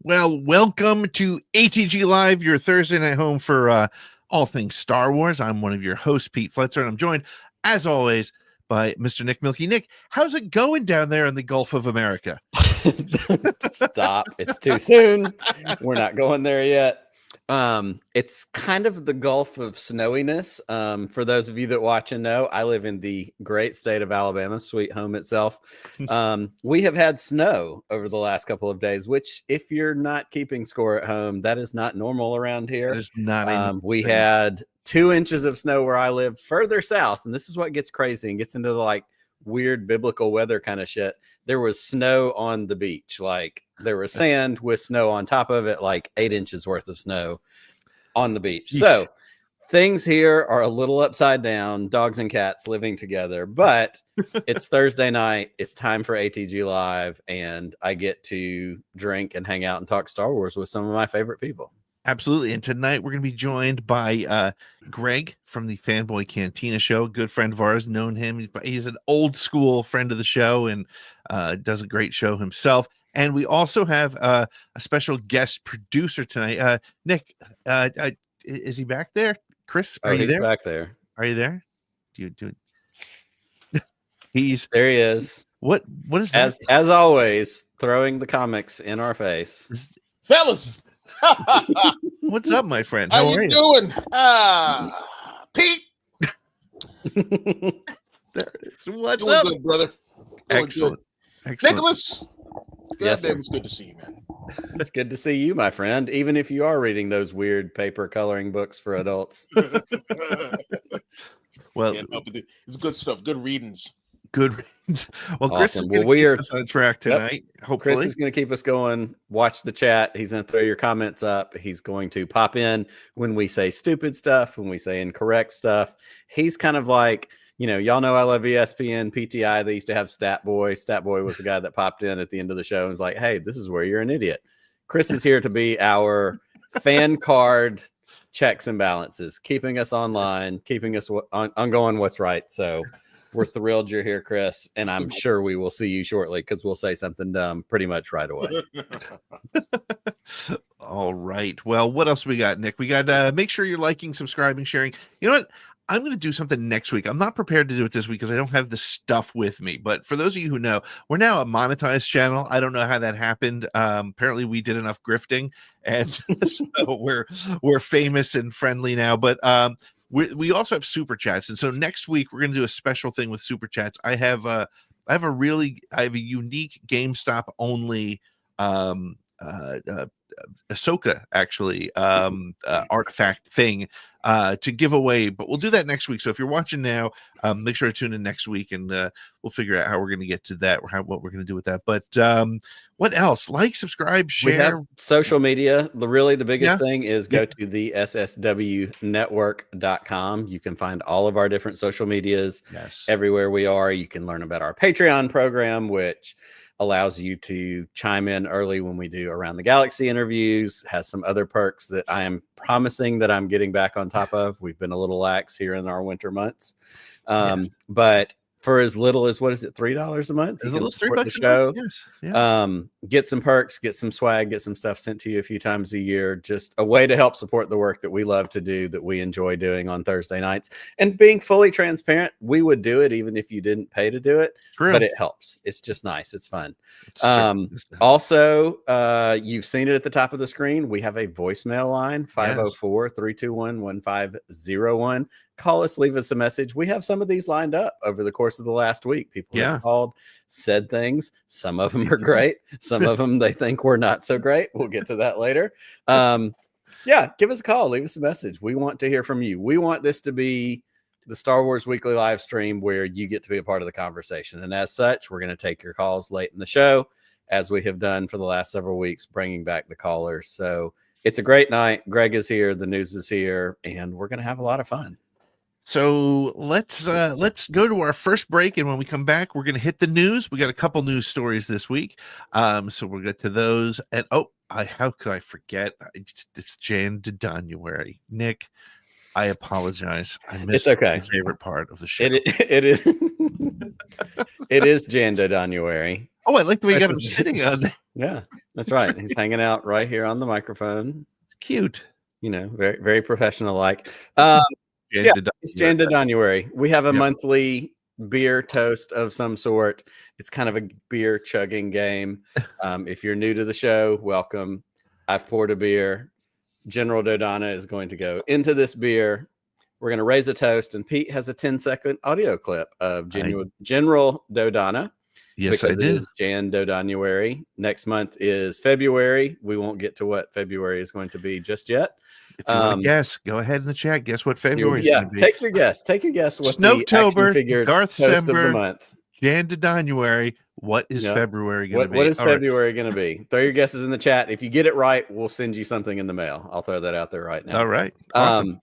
Well, welcome to ATG Live, your Thursday night home for all things Star Wars. I'm one of your hosts, Pete Fletcher, and I'm joined, as always, by Mr. Nick Milky. Nick, how's it going down there in the Gulf of America? Stop. It's too soon. We're not going there yet. It's kind of the Gulf of snowiness. For those of you that watch and know, I live in the great state of Alabama, sweet home itself. We have had snow over the last couple of days, which if you're not keeping score at home, that is not normal around here. That is not we had 2 inches of snow where I live further south. And this is what gets crazy and gets into the like weird biblical weather kind of shit. There was snow on the beach. Like there was sand with snow on top of it, like 8 inches worth of snow on the beach. Yeesh. So things here are a little upside down, dogs and cats living together, but it's Thursday night. It's time for ATG Live, and I get to drink and hang out and talk Star Wars with some of my favorite people. Absolutely. And tonight we're going to be joined by Greg from the Boy Cantina show, a good friend of ours, known him. He's an old school friend of the show and does a great show himself. And we also have a special guest producer tonight. Nick, is he back there? Chris, are you there? Back there. Are you there? Do you He's there. He is. What is that? As always, throwing the comics in our face. Fellas. What's up, my friend? How you doing? Pete. There it is. What's doing up, good, brother? Doing Excellent. Good. Excellent. Nicholas. Yes, damn, it's good to see you, man. It's good to see you, my friend. Even if you are reading those weird paper coloring books for adults. Well, it's good stuff. Good readings. Good readings. Well, Chris awesome. is going to keep us on track tonight. Yep. Hopefully, Chris is going to keep us going. Watch the chat. He's going to throw your comments up. He's going to pop in when we say stupid stuff, when we say incorrect stuff. He's kind of like, y'all know I love ESPN, PTI. They used to have Stat Boy. Stat Boy was the guy that popped in at the end of the show and was like, hey, this is where you're an idiot. Chris is here to be our fan card checks and balances, keeping us online, keeping us on going what's right. So we're thrilled you're here, Chris, and I'm sure we will see you shortly because we'll say something dumb pretty much right away. All right. Well, what else we got, Nick? We got make sure you're liking, subscribing, sharing. You know what? I'm going to do something next week. I'm not prepared to do it this week because I don't have the stuff with me. But for those of you who know, we're now a monetized channel. I don't know how that happened. Apparently, we did enough grifting, and so we're famous and friendly now. But we also have super chats, and so next week we're going to do a special thing with super chats. I have a unique GameStop only Ahsoka actually artifact thing to give away, but we'll do that next week. So if you're watching now, make sure to tune in next week, and we'll figure out how we're going to get to that, or what we're going to do with that. But what else? Like, subscribe, share. We have social media. The biggest thing is go to the sswnetwork.com. You can find all of our different social medias everywhere we are. You can learn about our Patreon program, which allows you to chime in early when we do Around the Galaxy interviews, has some other perks that I am promising that I'm getting back on top of. We've been a little lax here in our winter months. But for as little as, $3 a month? As little as $3 the show. Yes. Yeah. Get some perks, get some swag, get some stuff sent to you a few times a year. Just a way to help support the work that we love to do, that we enjoy doing on Thursday nights. And being fully transparent, we would do it even if you didn't pay to do it. True. But it helps. It's just nice. It's fun. Also, you've seen it at the top of the screen. We have a voicemail line, 504-321-1501. Call us, leave us a message. We have some of these lined up over the course of the last week. People have called, said things. Some of them are great. Some of them they think we're not so great. We'll get to that later. Give us a call, leave us a message. We want to hear from you. We want this to be the Star Wars Weekly live stream where you get to be a part of the conversation. And as such, we're going to take your calls late in the show, as we have done for the last several weeks, bringing back the callers. So it's a great night. Greg is here. The news is here, and we're going to have a lot of fun. So let's go to our first break, and when we come back, we're going to hit the news. We got a couple news stories this week, so we'll get to those. And how could I forget? It's January. Nick, I apologize. I missed my favorite part of the show. It is it is January. Oh, I like the way you got him sitting on there. Yeah, That's right. He's hanging out right here on the microphone. It's cute. You know, very, very professional like. Jan Yeah, Dodonier. it's Jan Dodonier. We have a Yep. monthly beer toast of some sort. It's kind of a beer chugging game. If you're new to the show, welcome. I've poured a beer. General Dodonna is going to go into this beer. We're going to raise a toast, and Pete has a 10-second audio clip of General Dodonna. Yes, because I do. It is Jan Dodonuary. Next month is February. We won't get to what February is going to be just yet. If you want to guess, go ahead in the chat. Guess what February is going to be. Take your guess. Take your guess. What the Snowtober, action figure Darth toast of the Sember, month. Jan Dodonuary. What is February going to be? What is February going to be? Throw your guesses in the chat. If you get it right, we'll send you something in the mail. I'll throw that out there right now. All right. Awesome.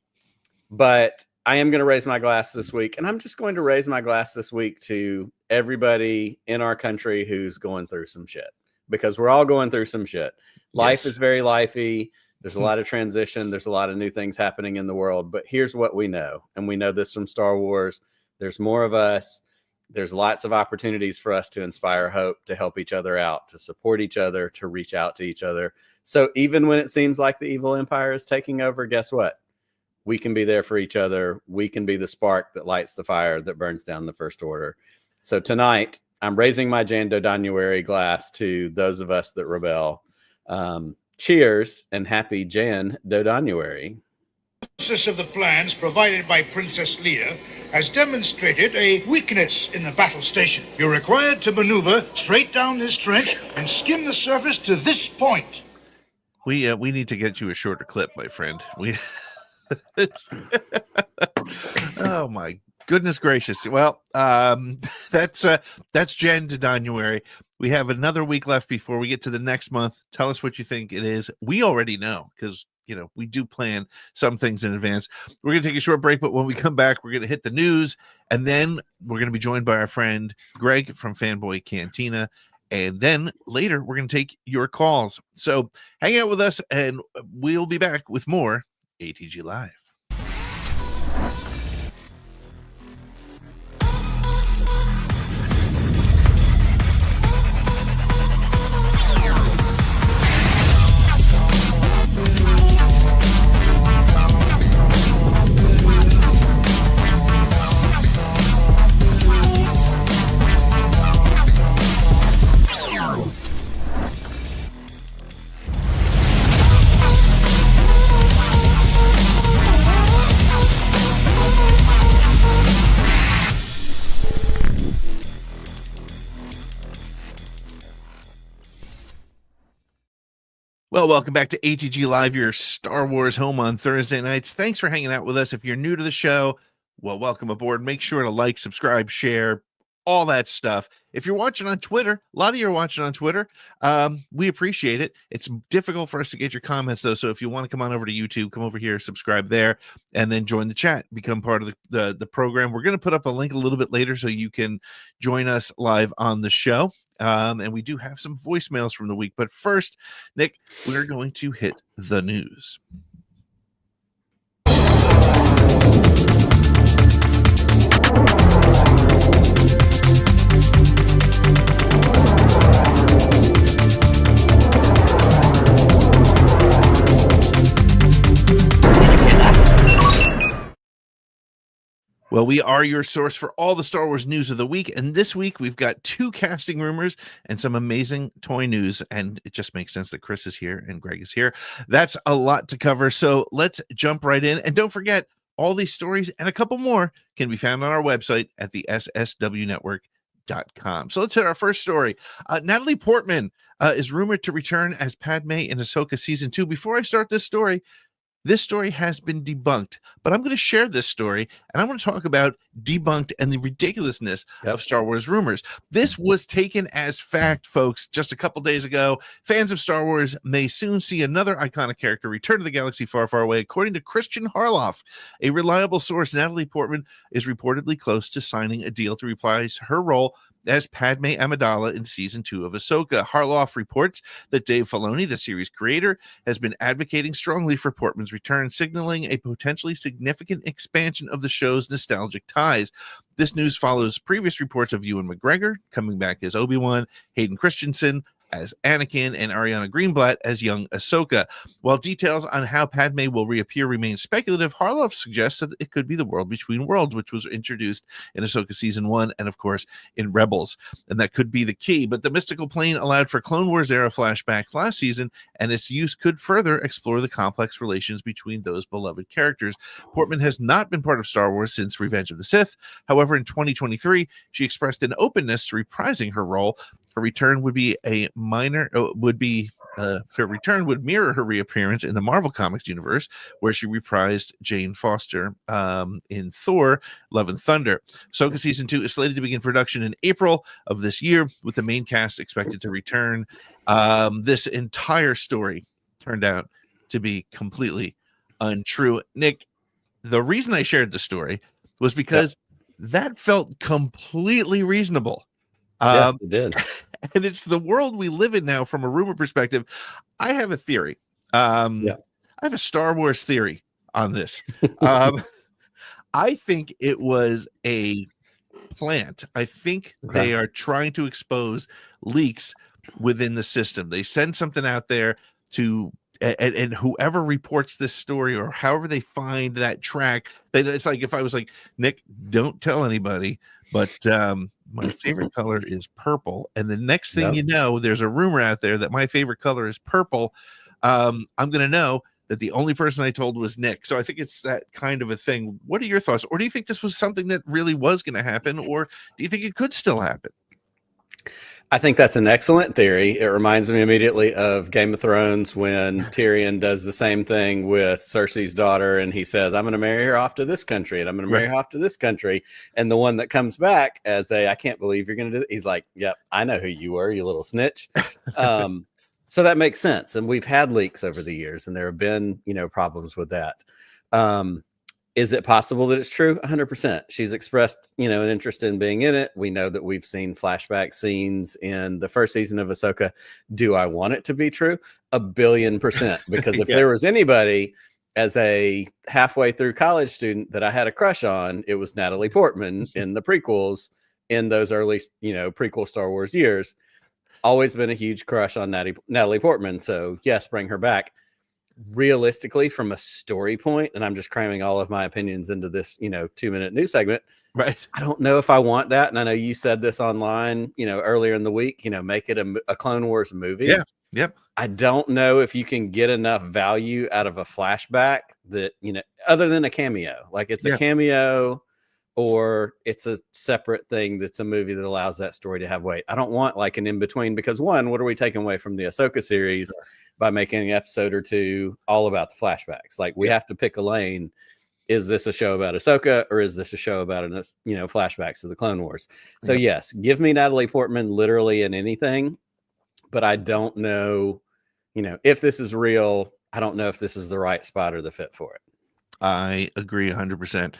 But I am going to raise my glass this week, and I'm just going to raise my glass this week to everybody in our country who's going through some shit, because we're all going through some shit. Life is very lifey. There's a lot of transition. There's a lot of new things happening in the world, but here's what we know. And we know this from Star Wars. There's more of us. There's lots of opportunities for us to inspire hope, to help each other out, to support each other, to reach out to each other. So even when it seems like the evil empire is taking over, guess what? We can be there for each other. We can be the spark that lights the fire that burns down the First Order. So tonight, I'm raising my Jan Dodonuary glass to those of us that rebel. Cheers and happy Jan Dodonuary. Analysis of the plans provided by Princess Leia has demonstrated a weakness in the battle station. You're required to maneuver straight down this trench and skim the surface to this point. We need to get you a shorter clip, my friend. Oh my goodness gracious. Well, that's Jan Dodonuary. We have another week left before we get to the next month. Tell us what you think it is. We already know, because we do plan some things in advance. We're going to take a short break, but when we come back, we're going to hit the news, and then we're going to be joined by our friend Greg from Boy Cantina. And then later, we're going to take your calls. So hang out with us, and we'll be back with more ATG Live. Well, welcome back to ATG Live, your Star Wars home on Thursday nights. Thanks for hanging out with us. If you're new to the show, well, welcome aboard. Make sure to like, subscribe, share, all that stuff. If you're watching on Twitter, a lot of you are watching on Twitter. We appreciate it. It's difficult for us to get your comments, though. So if you want to come on over to YouTube, come over here, subscribe there, and then join the chat, become part of the program. We're going to put up a link a little bit later so you can join us live on the show. And we do have some voicemails from the week. But first, Nick, we're going to hit the news. Well, we are your source for all the Star Wars news of the week. And this week, we've got 2 casting rumors and some amazing toy news. And it just makes sense that Chris is here and Greg is here. That's a lot to cover. So let's jump right in. And don't forget, all these stories and a couple more can be found on our website at the sswnetwork.com. So let's hit our first story. Natalie Portman is rumored to return as Padme in Ahsoka Season 2. Before I start this story has been debunked, but I'm going to share this story, and I'm going to talk about debunked and the ridiculousness of Star Wars rumors. This was taken as fact, folks, just a couple days ago. Fans of Star Wars may soon see another iconic character return to the galaxy far, far away. According to Christian Harloff, a reliable source, Natalie Portman is reportedly close to signing a deal to reprise her role as Padme Amidala in Season 2 of Ahsoka. Harloff reports that Dave Filoni, the series creator, has been advocating strongly for Portman's return, signaling a potentially significant expansion of the show's nostalgic ties. This news follows previous reports of Ewan McGregor coming back as Obi-Wan, Hayden Christensen, as Anakin and Ariana Greenblatt as young Ahsoka. While details on how Padme will reappear remain speculative, Harloff suggests that it could be the world between worlds, which was introduced in Ahsoka Season 1 and, of course, in Rebels. And that could be the key. But the mystical plane allowed for Clone Wars era flashbacks last season, and its use could further explore the complex relations between those beloved characters. Portman has not been part of Star Wars since Revenge of the Sith. However, in 2023, she expressed an openness to reprising her role. Her return would be her return would mirror her reappearance in the Marvel Comics universe, where she reprised Jane Foster in Thor: Love and Thunder. Ahsoka Season 2 is slated to begin production in April of this year, with the main cast expected to return. This entire story turned out to be completely untrue. Nick, the reason I shared the story was because that felt completely reasonable. Yes, it did. And it's the world we live in now from a rumor perspective. I have a theory. I have a Star Wars theory on this. I think it was a plant. I think they are trying to expose leaks within the system. They send something out there to and whoever reports this story or however they find that track, it's like if I was like, Nick, don't tell anybody, but my favorite color is purple. And the next thing you know, there's a rumor out there that my favorite color is purple. I'm going to know that the only person I told was Nick. So I think it's that kind of a thing. What are your thoughts? Or do you think this was something that really was going to happen? Or do you think it could still happen? I think that's an excellent theory. It reminds me immediately of Game of Thrones when Tyrion does the same thing with Cersei's daughter, and he says, I'm going to marry her off to this country, and I'm going to marry her off to this country. And the one that comes back as I can't believe you're going to do that. He's like, yep, I know who you were, you little snitch. So that makes sense. And we've had leaks over the years, and there have been, problems with that. Is it possible that it's true? 100%. She's expressed, an interest in being in it. We know that we've seen flashback scenes in the first season of Ahsoka. Do I want it to be true? 1,000,000,000%. Because if there was anybody as a halfway through college student that I had a crush on, it was Natalie Portman in the prequels in those early, prequel Star Wars years. Always been a huge crush on Natalie Portman. So yes, bring her back. Realistically, from a story point, and I'm just cramming all of my opinions into this 2-minute news segment, right? I don't know if I want that. And I know you said this online earlier in the week, make it a Clone Wars movie. Yep. I don't know if you can get enough value out of a flashback that other than a cameo, like it's a cameo or it's a separate thing that's a movie that allows that story to have weight. I don't want like an in-between, because one, what are we taking away from the Ahsoka series by making an episode or two all about the flashbacks? Like we have to pick a lane. Is this a show about Ahsoka, or is this a show about flashbacks of the Clone Wars? So yes, give me Natalie Portman literally in anything, but I don't know, if this is real. I don't know if this is the right spot or the fit for it. I agree 100%.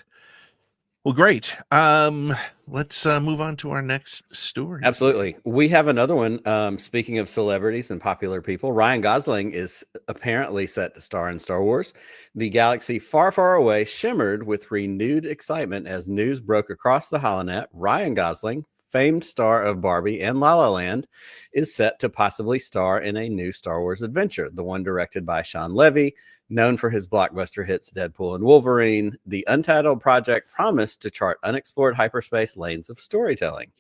Well, great. Let's move on to our next story. Absolutely. We have another one. Speaking of celebrities and popular people, Ryan Gosling is apparently set to star in Star Wars. The galaxy far, far away shimmered with renewed excitement as news broke across the HoloNet. Ryan Gosling, famed star of Barbie and La La Land, is set to possibly star in a new Star Wars adventure, the one directed by Sean Levy. Known for his blockbuster hits Deadpool and Wolverine, the untitled project promised to chart unexplored hyperspace lanes of storytelling.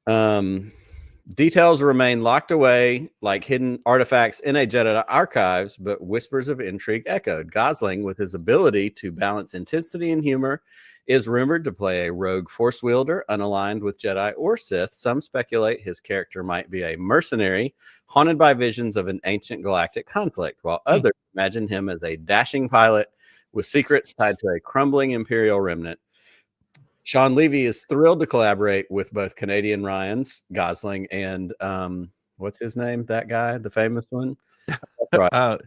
Details remain locked away like hidden artifacts in a Jedi archives, but whispers of intrigue echoed. Gosling, with his ability to balance intensity and humor, is rumored to play a rogue force wielder unaligned with Jedi or Sith. Some speculate his character might be a mercenary haunted by visions of an ancient galactic conflict, while others imagine him as a dashing pilot with secrets tied to a crumbling Imperial remnant. Sean Levy is thrilled to collaborate with both Canadian Ryans, Gosling, and what's his name? That guy, the famous one? That's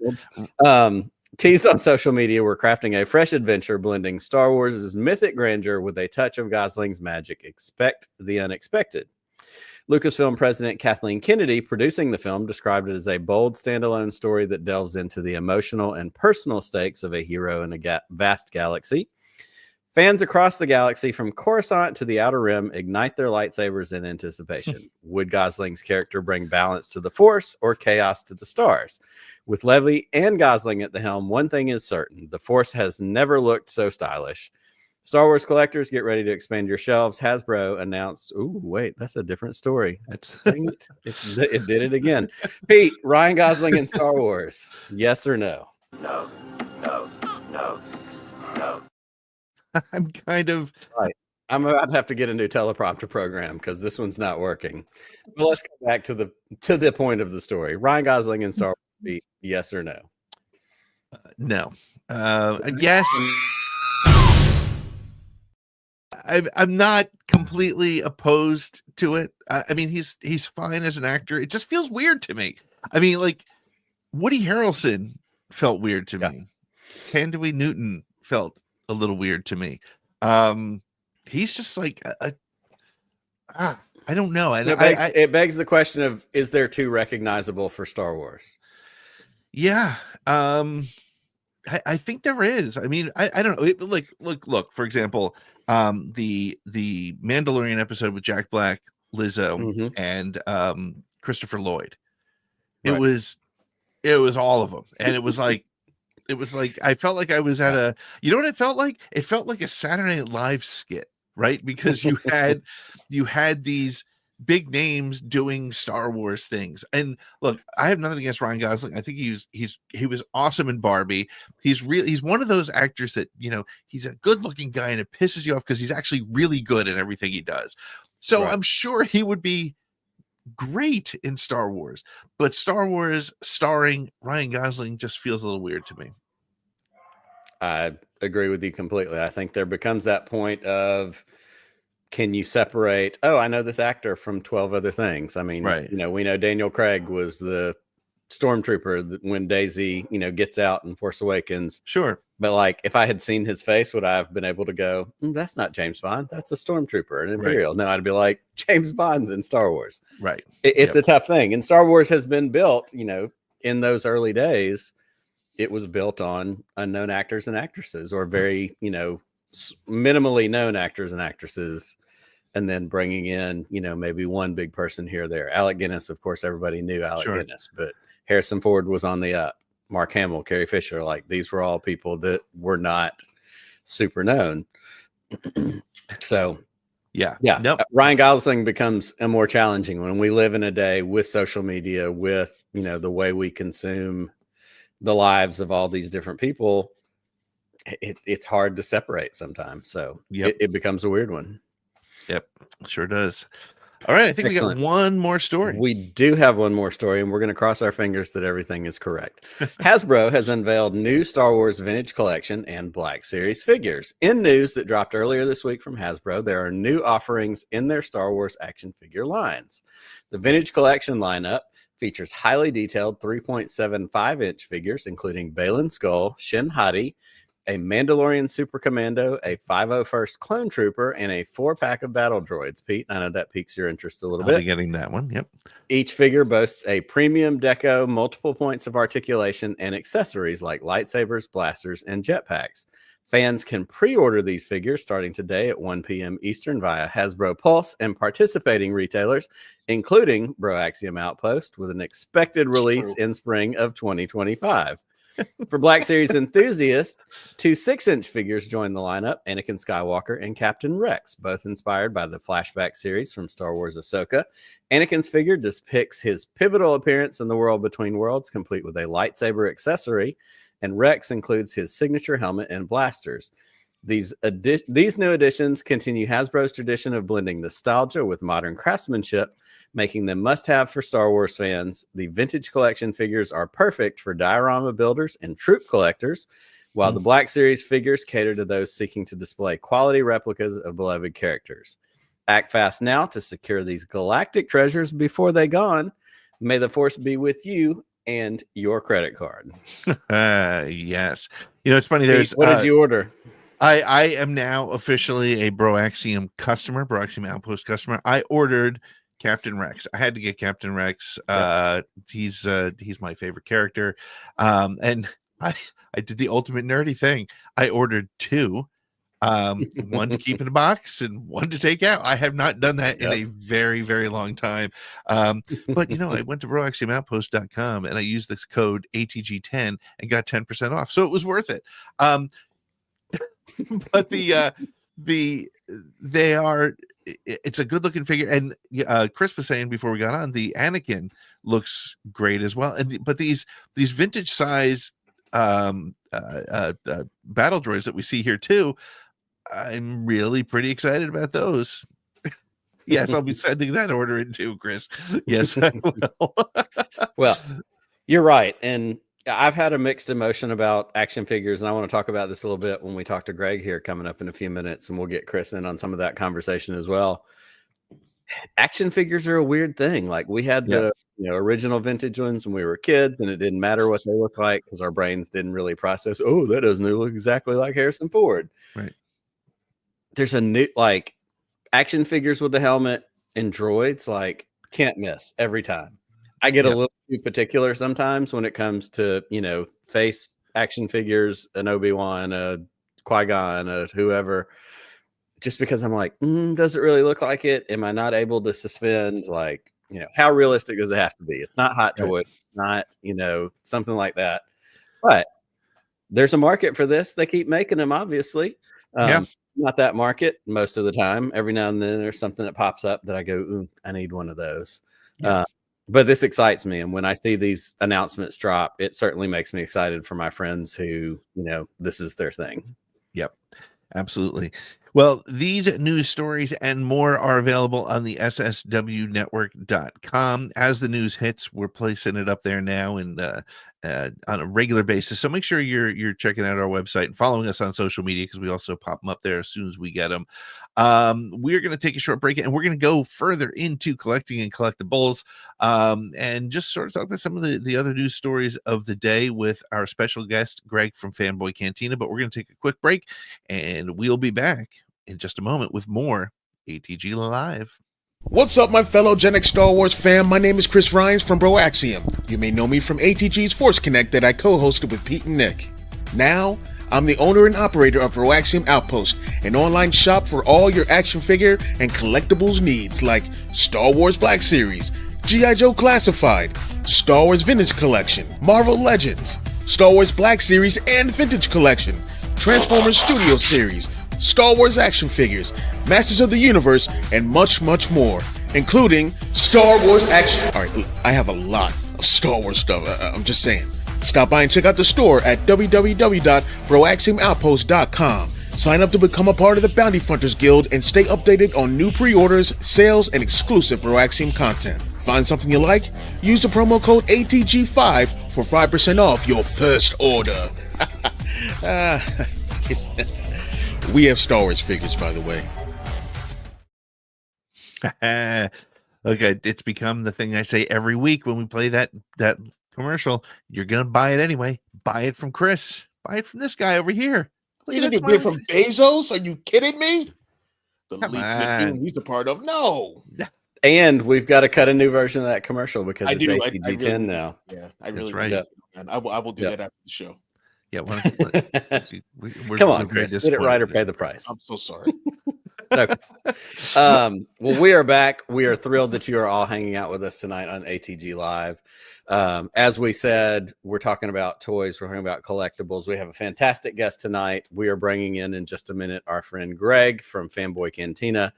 right. Teased on social media, we're crafting a fresh adventure blending Star Wars' mythic grandeur with a touch of Gosling's magic. Expect the unexpected. Lucasfilm president Kathleen Kennedy, producing the film, described it as a bold standalone story that delves into the emotional and personal stakes of a hero in a vast galaxy. Fans across the galaxy from Coruscant to the Outer Rim ignite their lightsabers in anticipation. Would Gosling's character bring balance to the Force or chaos to the stars? With Levy and Gosling at the helm, one thing is certain. The Force has never looked so stylish. Star Wars collectors, get ready to expand your shelves. Hasbro announced, ooh, wait, that's a different story. Dang it. It did it again. Pete, Ryan Gosling in Star Wars, yes or no? No, no, no, no. I'm kind of right. I'm about to have to get a new teleprompter program because this one's not working. But let's go back to the point of the story. Ryan Gosling in Star Wars, yes or no? No. Yes. I'm not completely opposed to it. I mean, he's fine as an actor. It just feels weird to me. I mean, like Woody Harrelson felt weird to me. Tandy Newton felt a little weird to me. He's just like I don't know. And it begs the question of, is there too recognizable for Star Wars? Yeah. I think there is. I mean, I don't know. Look, for example, the Mandalorian episode with Jack Black, Lizzo, and Christopher Lloyd. It was all of them. And it was like I felt like I was at a, you know what it felt like? It felt like a Saturday Night Live skit, right? Because you had these big names doing Star Wars things. And look, I have nothing against Ryan Gosling. I think he was awesome in Barbie. He's one of those actors that, you know, he's a good looking guy and it pisses you off because he's actually really good in everything he does. So I'm sure he would be great in Star Wars, but Star Wars starring Ryan Gosling just feels a little weird to me. I agree with you completely. I think there becomes that point of, can you separate, oh, I know this actor from 12 other things. I mean, you know, we know Daniel Craig was the stormtrooper when Daisy, you know, gets out in Force Awakens. Sure. But like, if I had seen his face, would I have been able to go, that's not James Bond, that's a stormtrooper, an Imperial? No, I'd be like, James Bond's in Star Wars. Right. It's a tough thing. And Star Wars has been built, you know, in those early days, it was built on unknown actors and actresses, or very, you know, minimally known actors and actresses, and then bringing in, you know, maybe one big person here or there. Alec Guinness, of course, everybody knew Alec Guinness, but Harrison Ford was on the up. Mark Hamill, Carrie Fisher, like these were all people that were not super known. So, Nope. Ryan Gosling becomes a more challenging when we live in a day with social media, with, you know, the way we consume the lives of all these different people. It's hard to separate sometimes. So it becomes a weird one. Yep, sure does. All right, I think we got one more story. We do have one more story, and we're going to cross our fingers that everything is correct. Hasbro has unveiled new Star Wars Vintage Collection and Black Series figures. In news that dropped earlier this week from Hasbro, there are new offerings in their Star Wars action figure lines. The Vintage Collection lineup features highly detailed 3.75-inch figures, including Baylan Skoll, Shin Hati, a Mandalorian Super Commando, a 501st Clone Trooper, and a 4-pack of battle droids. Pete, I know that piques your interest a little bit. I'll be getting that one. Yep. Each figure boasts a premium deco, multiple points of articulation, and accessories like lightsabers, blasters, and jetpacks. Fans can pre-order these figures starting today at 1 p.m. Eastern via Hasbro Pulse and participating retailers, including Broaxium Outpost, with an expected release in spring of 2025. For Black Series enthusiasts, 2 6-inch figures join the lineup: Anakin Skywalker and Captain Rex, both inspired by the flashback series from Star Wars Ahsoka. Anakin's figure depicts his pivotal appearance in the world between worlds, complete with a lightsaber accessory, and Rex includes his signature helmet and blasters. These new additions continue Hasbro's tradition of blending nostalgia with modern craftsmanship, making them must-have for Star Wars fans. The Vintage Collection figures are perfect for diorama builders and troop collectors, while the Black Series figures cater to those seeking to display quality replicas of beloved characters. Act fast now to secure these galactic treasures before they're gone. May the Force be with you and your credit card. Yes. You know, it's funny. What did you order? I am now officially a Broaxium customer, Broaxium Outpost customer. I ordered Captain Rex. I had to get Captain Rex. He's my favorite character. And I did the ultimate nerdy thing. I ordered 2 One to keep in a box and one to take out. I have not done that in a very, very long time. But I went to broaxiumoutpost.com and I used this code ATG10 and got 10% off. So it was worth it. But it's a good looking figure. And Chris was saying before we got on, the Anakin looks great as well. But these vintage size battle droids that we see here too, I'm really pretty excited about those. Yes, I'll be sending that order in too, Chris. Yes, I will. Well, you're right. And I've had a mixed emotion about action figures, and I want to talk about this a little bit when we talk to Greg here coming up in a few minutes, and we'll get Chris in on some of that conversation as well. Action figures are a weird thing. Like we had the original vintage ones when we were kids, and it didn't matter what they looked like because our brains didn't really process, oh, that doesn't look exactly like Harrison Ford. Right. There's a new, like, action figures with the helmet and droids, like, can't miss every time. I get a little too particular sometimes when it comes to, face action figures, an Obi-Wan, a Qui-Gon, a whoever, just because I'm like, does it really look like it? Am I not able to suspend, like, how realistic does it have to be? It's not Hot Toy, not, something like that. But there's a market for this. They keep making them, obviously. Not that market most of the time. Every now and then there's something that pops up that I go, ooh, I need one of those. But this excites me. And when I see these announcements drop, it certainly makes me excited for my friends who, this is their thing. Yep, absolutely. Well, these news stories and more are available on the sswnetwork.com. As the news hits, we're placing it up there now and on a regular basis. So make sure you're checking out our website and following us on social media because we also pop them up there as soon as we get them. We're going to take a short break and we're going to go further into collecting and collectibles and just sort of talk about some of the other news stories of the day with our special guest, Greg from Boy Cantina. But we're going to take a quick break and we'll be back in just a moment with more ATG Live. What's up, my fellow Gen X Star Wars fam? My name is Chris Rhines from Broaxium. You may know me from ATG's Force Connect that I co-hosted with Pete and Nick. Now, I'm the owner and operator of Broaxium Outpost, an online shop for all your action figure and collectibles needs like Star Wars Black Series, G.I. Joe Classified, Star Wars Vintage Collection, Marvel Legends, Star Wars Black Series and Vintage Collection, Transformers Studio Series, Star Wars action figures, Masters of the Universe, and much, much more, including Star Wars action. All right, I have a lot of Star Wars stuff. I'm just saying. Stop by and check out the store at www.broaxiumoutpost.com. Sign up to become a part of the Bounty Hunters Guild and stay updated on new pre-orders, sales, and exclusive Broaxium content. Find something you like? Use the promo code ATG5 for 5% off your first order. We have Star Wars figures, by the way. Okay, it's become the thing I say every week when we play that commercial. You're gonna buy it anyway. Buy it from Chris. Buy it from this guy over here. Look You at think that it's from Bezos? Are you kidding me? The Come leak on. he's a part of. No. And we've got to cut a new version of that commercial because I it's do. ATG10 really, now. Yeah, I That's really right. do. And I will do that after the show. Yeah, we're Come on, very Chris. Get it right or disappointed. pay the price. I'm so sorry. Okay. Well, we are back. We are thrilled that you are all hanging out with us tonight on ATG Live. As we said, we're talking about toys. We're talking about collectibles. We have a fantastic guest tonight. We are bringing in just a minute our friend Greg from Boy Cantina.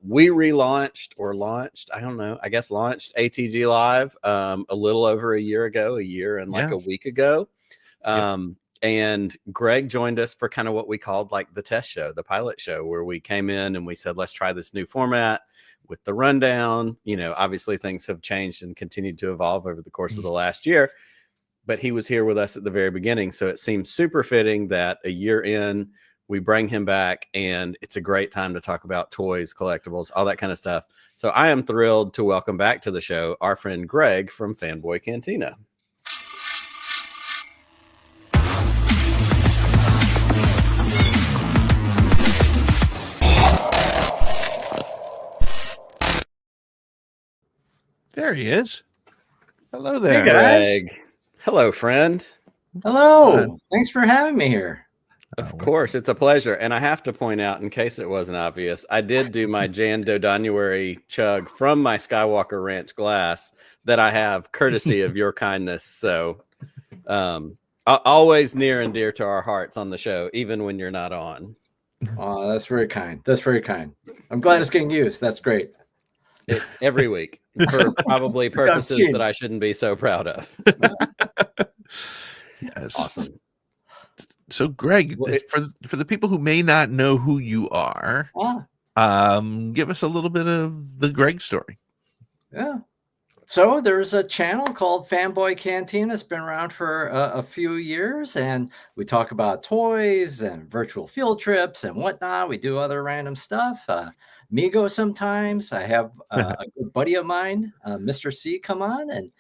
We launched ATG Live a little over a year and like a week ago. And Greg joined us for kind of what we called like the test show, the pilot show, where we came in and we said, let's try this new format with the rundown. Obviously things have changed and continued to evolve over the course of the last year, but he was here with us at the very beginning. So it seems super fitting that a year in, we bring him back and it's a great time to talk about toys, collectibles, all that kind of stuff. So I am thrilled to welcome back to the show our friend Greg from Boy Cantina. There he is. Hello there. Hey, Greg. Hello, friend. Hello. Thanks for having me here. Of course, it's a pleasure. And I have to point out, in case it wasn't obvious, I did do my Jan Dodanuary chug from my Skywalker Ranch glass that I have courtesy of your kindness. So always near and dear to our hearts on the show, even when you're not on. Oh, that's very kind. That's very kind. I'm glad it's getting used. That's great. Every week for probably purposes that I shouldn't be so proud of. Yes. Awesome. So, Greg, for the people who may not know who you are, give us a little bit of the Greg story. Yeah. So there's a channel called Boy Cantina. It's been around for a few years, and we talk about toys and virtual field trips and whatnot. We do other random stuff. Migo sometimes. I have a good buddy of mine, Mr. C, come on, and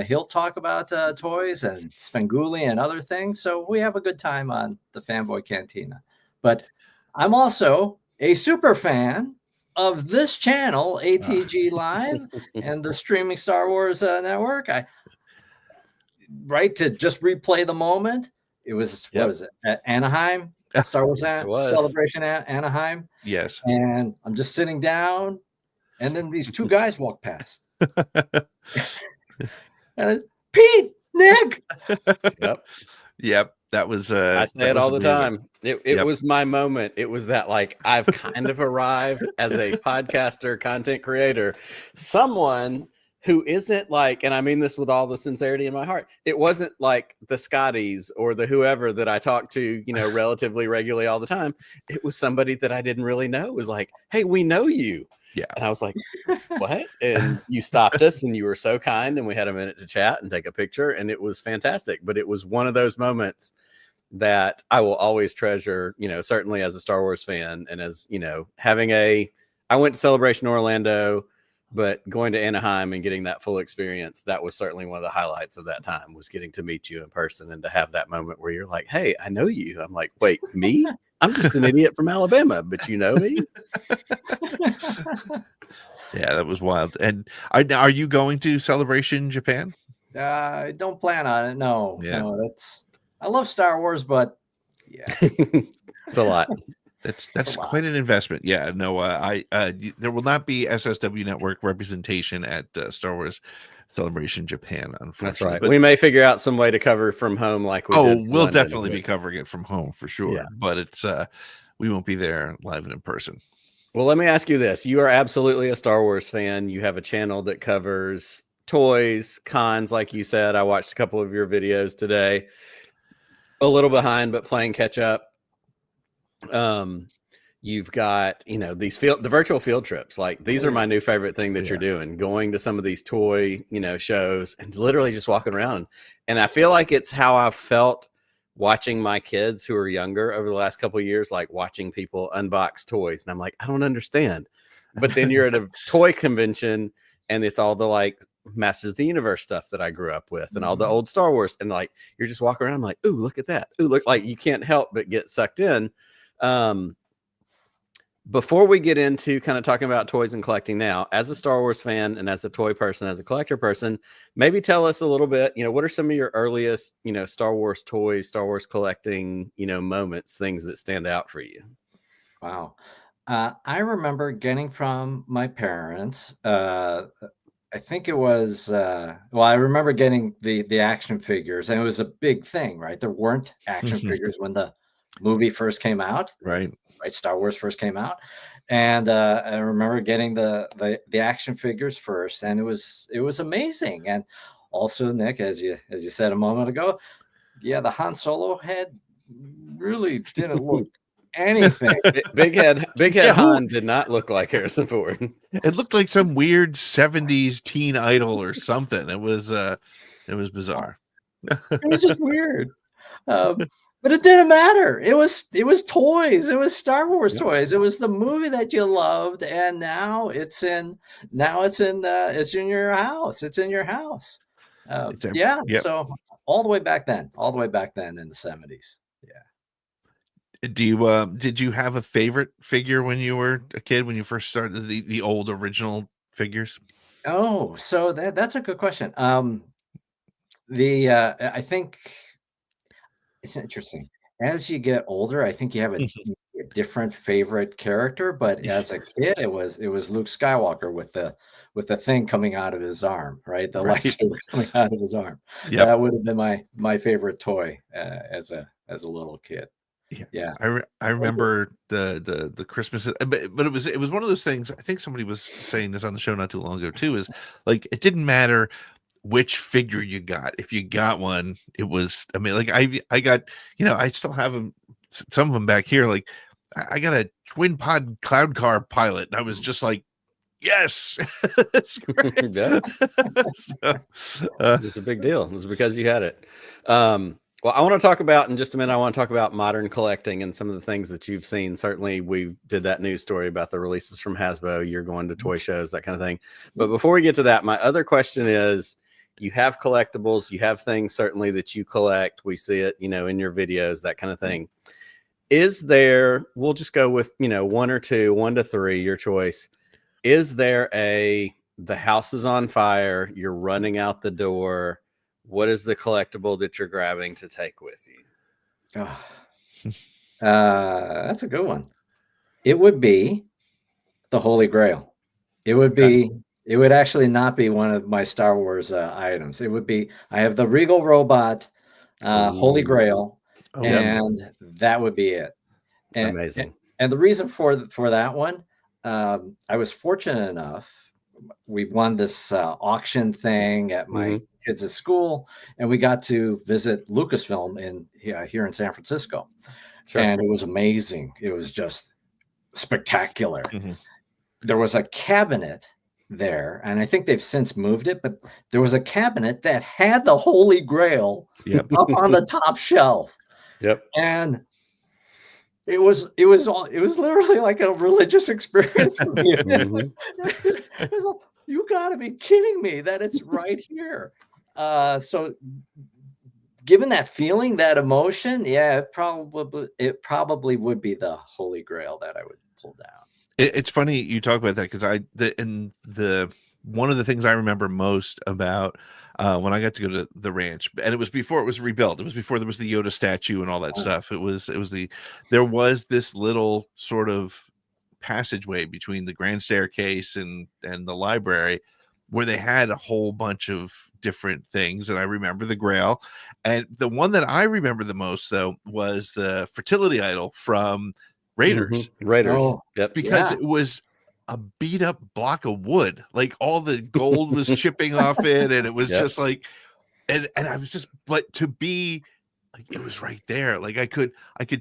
he'll talk about toys and Svengoolie and other things. So we have a good time on the Fanboy Cantina. But I'm also a super fan of this channel, ATGLive, and the streaming Star Wars network. To just replay the moment. It was, what was it, at Anaheim? Star Wars Celebration at Anaheim. Yes. And I'm just sitting down, and then these two guys walk past. And Pete, Nick. Yep. That was I say it all the time. It was my moment. It was that, like, I've kind of arrived as a podcaster, content creator, someone who isn't like, and I mean this with all the sincerity in my heart, it wasn't like the Scotties or the whoever that I talk to, relatively regularly all the time. It was somebody that I didn't really know. It was like, hey, we know you. Yeah. And I was like, what? And you stopped us, and you were so kind, and we had a minute to chat and take a picture, and it was fantastic. But it was one of those moments that I will always treasure, certainly as a Star Wars fan, and as, I went to Celebration Orlando, but going to Anaheim and getting that full experience, that was certainly one of the highlights of that time, was getting to meet you in person and to have that moment where you're like, hey, I know you. I'm like, wait, me? I'm just an idiot from Alabama, but you know me? Yeah, that was wild. And are you going to Celebration Japan? I don't plan on it. No, Yeah. No, I love Star Wars, but yeah, it's a lot. That's quite an investment. Yeah, no, there will not be SSW Network representation at Star Wars Celebration Japan, unfortunately. That's right. But we may figure out some way to cover from home, like we did. We'll definitely be covering it from home for sure. Yeah. But it's we won't be there live and in person. Well, let me ask you this: you are absolutely a Star Wars fan. You have a channel that covers toys, cons, like you said. I watched a couple of your videos today. A little behind, but playing catch up. You've got, the virtual field trips. Like, these are my new favorite thing that you're doing, going to some of these toy, shows and literally just walking around. And I feel like it's how I've felt watching my kids who are younger over the last couple of years, like watching people unbox toys. And I'm like, I don't understand. But then you're at a toy convention and it's all the like Masters of the Universe stuff that I grew up with and all the old Star Wars. And like, you're just walking around like, ooh, look at that. Ooh, look, like you can't help but get sucked in. Before we get into kind of talking about toys and collecting now, as a Star Wars fan and as a toy person, as a collector person, maybe tell us a little bit, what are some of your earliest, Star Wars toys, Star Wars collecting, moments, things that stand out for you? Wow. I remember getting from my parents, I think it was, I remember getting the action figures, and it was a big thing, right? There weren't action figures when the movie first came out. Right. Star Wars first came out, and I remember getting the action figures first, and it was amazing. And also, Nick, as you said a moment ago, the Han Solo head really didn't look anything. Big head Han did not look like Harrison Ford. It looked like some weird 70s teen idol or something. It was bizarre. It was just weird. But it didn't matter. It was toys. It was Star Wars toys. It was the movie that you loved, and now it's in your house. It's in your house. So all the way back then in the 70s. Yeah. Did you have a favorite figure when you were a kid, when you first started the old original figures? Oh, so that's a good question. I think it's interesting. as you get older, I think you have a different favorite character, but as a kid, it was Luke Skywalker with the thing coming out of his arm, right? The Right. lightsaber coming out of his arm. Yep. That would have been my favorite toy as a little kid. Yeah. I remember the Christmas, but it was one of those things. I think somebody was saying this on the show not too long ago too. Is like it didn't matter which figure you got. If you got one, it was. I mean, like I got, I still have them. Some of them back here. Like I got a twin pod cloud car pilot, and I was just like, yes, that's great. Yeah. So, It's a big deal. It was because you had it. Well, I want to talk about in just a minute. I want to talk about modern collecting and some of the things that you've seen. Certainly, we did that news story about the releases from Hasbro. You're going to toy shows, that kind of thing. But before we get to that, my other question is: you have collectibles, you have things certainly that you collect. We see it, in your videos, that kind of thing. Is there? We'll just go with 1 or 2, 1 to 3, your choice. Is there the house is on fire? You're running out the door. What is the collectible that you're grabbing to take with you? That's a good one. It would be the Holy Grail. It would be. It would actually not be one of my Star Wars items. It would be. I have the Regal Robot, Holy Grail, and that would be it. And, amazing. And the reason for that one, I was fortunate enough. We won this auction thing at my kids' school, and we got to visit Lucasfilm here in San Francisco. Sure. And it was amazing. It was just spectacular. There was a cabinet there, and I think they've since moved it, but there was a cabinet that had the Holy Grail up on the top shelf. Yep. And it was literally like a religious experience for me. You got to be kidding me that it's right here. So given that feeling, that emotion, it probably would be the Holy Grail that I would pull down. It's funny you talk about that because one of the things I remember most about when I got to go to the ranch, and it was before it was rebuilt. It was before there was the Yoda statue and all that stuff. There was this little sort of passageway between the grand staircase and the library where they had a whole bunch of different things. And I remember the Grail, and the one that I remember the most though was the fertility idol from Raiders. Yep. Because it was a beat up block of wood, like all the gold was chipping off it, and it was just like, and I was just, but to be like, it was right there. Like I could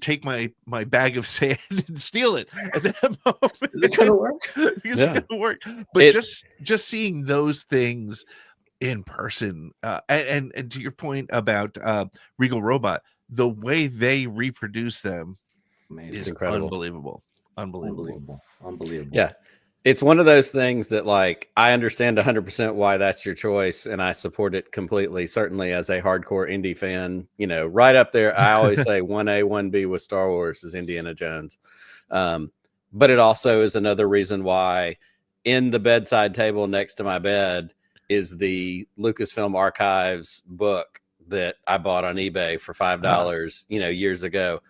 take my bag of sand and steal it at that moment. Is it gonna work? It's gonna work. But just seeing those things in person, and to your point about Regal Robot, the way they reproduce them is incredible. Unbelievable. Yeah. It's one of those things that, like, I understand 100% why that's your choice, and I support it completely. Certainly, as a hardcore indie fan, right up there. I always say 1A, 1B with Star Wars is Indiana Jones. But it also is another reason why in the bedside table next to my bed is the Lucasfilm Archives book that I bought on eBay for $5, years ago.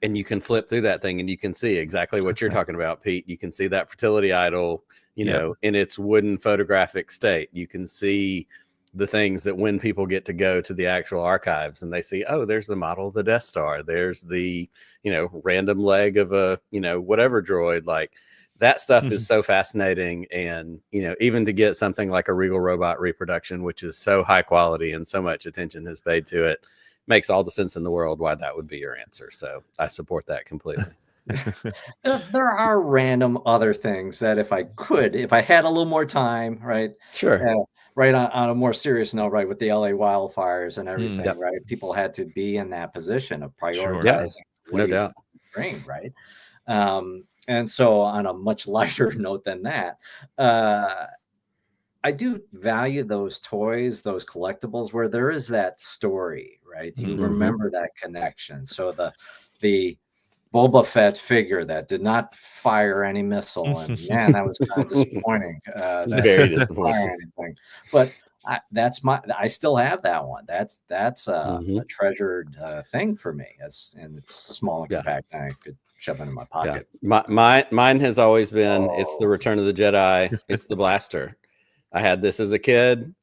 And you can flip through that thing and you can see exactly what you're talking about, Pete. You can see that fertility idol, in its wooden photographic state. You can see the things that when people get to go to the actual archives and they see, oh, there's the model of the Death Star. There's the, random leg of a, whatever droid. Like that stuff is so fascinating. And, even to get something like a Regal Robot reproduction, which is so high quality and so much attention is paid to it, makes all the sense in the world why that would be your answer. So I support that completely. There are random other things that if I had a little more time, right? Sure. Right on a more serious note, right, with the LA wildfires and everything, right? People had to be in that position of prioritizing. No doubt. Brain, right? And so on a much lighter note than that, I do value those toys, those collectibles where there is that story, right? You remember that connection. So the Boba Fett figure that did not fire any missile, and man, that was kind of disappointing. Very disappointing. But I still have that one. That's Mhm. a treasured thing for me. And it's small and Yeah. compact, and I could shove it in my Yeah. pocket. Mine has always been, it's the Oh. Return of the Jedi. It's the blaster. I had this as a kid.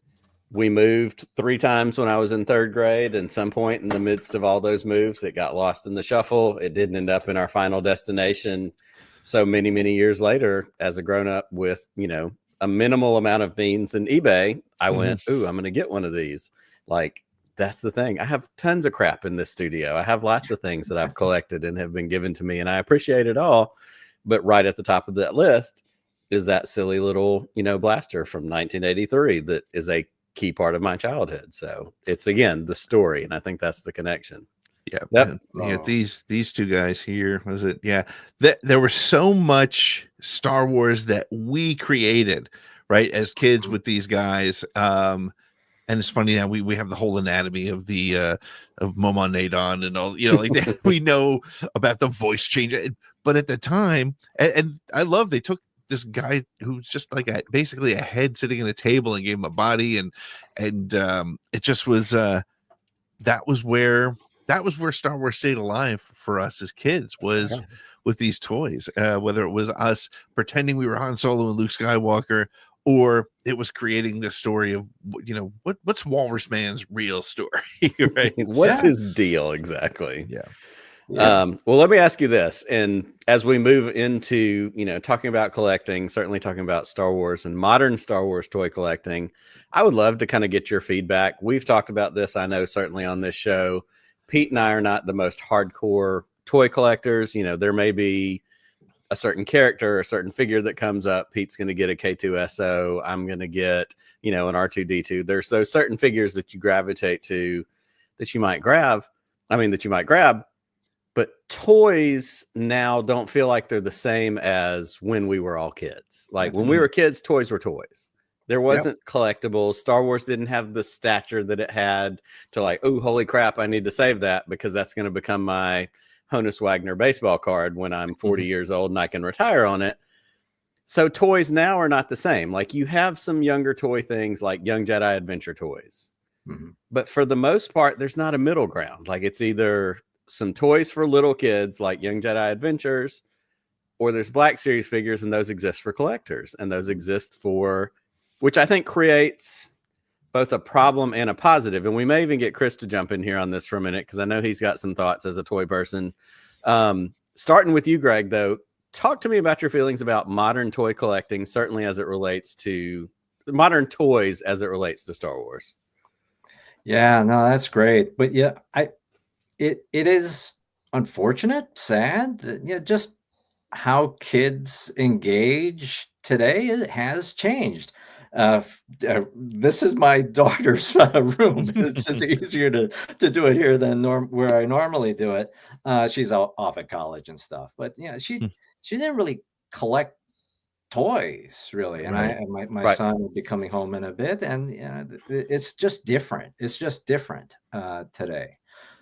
We moved 3 times when I was in 3rd grade, and some point in the midst of all those moves, it got lost in the shuffle. It didn't end up in our final destination. So many, many years later, as a grown up with, a minimal amount of means in eBay, I went, ooh, I'm going to get one of these. Like, that's the thing. I have tons of crap in this studio. I have lots of things that I've collected and have been given to me, and I appreciate it all. But right at the top of that list is that silly little, blaster from 1983 that is a key part of my childhood. So it's, again, the story, and I think that's the connection. Yeah, Yep. yeah. These two guys here, was it? Yeah, there was so much Star Wars that we created, right, as kids with these guys. And it's funny now we have the whole anatomy of the of Momon Nadon and all, like that. We know about the voice change, but at the time, and I love they took this guy who's just like basically a head sitting at a table and gave him a body, and it just was that was where Star Wars stayed alive for us as kids, was with these toys, whether it was us pretending we were Han Solo and Luke Skywalker, or it was creating the story of, what's Walrus Man's real story, right? What's his deal exactly? Yeah. Well, let me ask you this. And as we move into, talking about collecting, certainly talking about Star Wars and modern Star Wars toy collecting, I would love to kind of get your feedback. We've talked about this, I know, certainly on this show. Pete and I are not the most hardcore toy collectors. There may be a certain character, a certain figure that comes up. Pete's going to get a K2SO. I'm going to get, an R2D2. There's those certain figures that you gravitate to, that you might grab. But toys now don't feel like they're the same as when we were all kids. Like when we were kids, toys were toys. There wasn't collectibles. Star Wars didn't have the stature that it had to like, oh, holy crap, I need to save that because that's going to become my Honus Wagner baseball card when I'm 40 years old and I can retire on it. So toys now are not the same. Like you have some younger toy things like Young Jedi Adventure toys. But for the most part, there's not a middle ground. Like it's either some toys for little kids like Young Jedi Adventures, or there's Black Series figures, and those exist for collectors, and those exist for, which I think creates both a problem and a positive. And we may even get Chris to jump in here on this for a minute, because I know he's got some thoughts as a toy person. Starting with you, Greg, though, talk to me about your feelings about modern toy collecting, certainly as it relates to modern toys as it relates to Star Wars. Yeah, no, that's great. But yeah, it is unfortunate, sad that, just how kids engage today has changed. This is my daughter's room. It's just easier to do it here than where I normally do it. She's off at college and stuff, but she didn't really collect toys really, and my son will be coming home in a bit, and it's just different. It's just different today.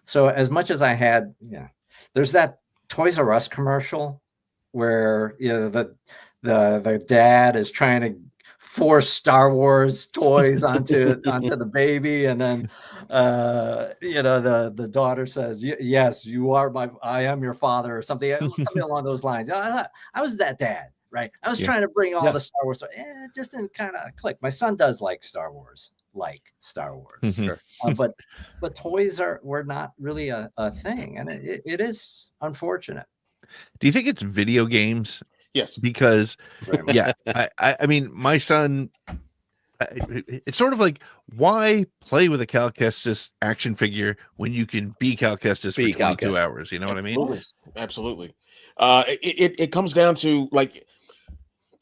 So as much as I had, there's that Toys R Us commercial where the dad is trying to force Star Wars toys onto the baby, and then the daughter says, yes, I am your father, or something along those lines. I was that dad, right? I was trying to bring all the Star Wars, and it just didn't kind of click. My son does like Star Wars, sure. But toys were not really a thing, and it is unfortunate. Do you think it's video games? Yes. Because I mean, my son, it's sort of like, why play with a Cal Kestis action figure when you can be Cal Kestis for 22 hours? You know what I mean? Absolutely. It comes down to like,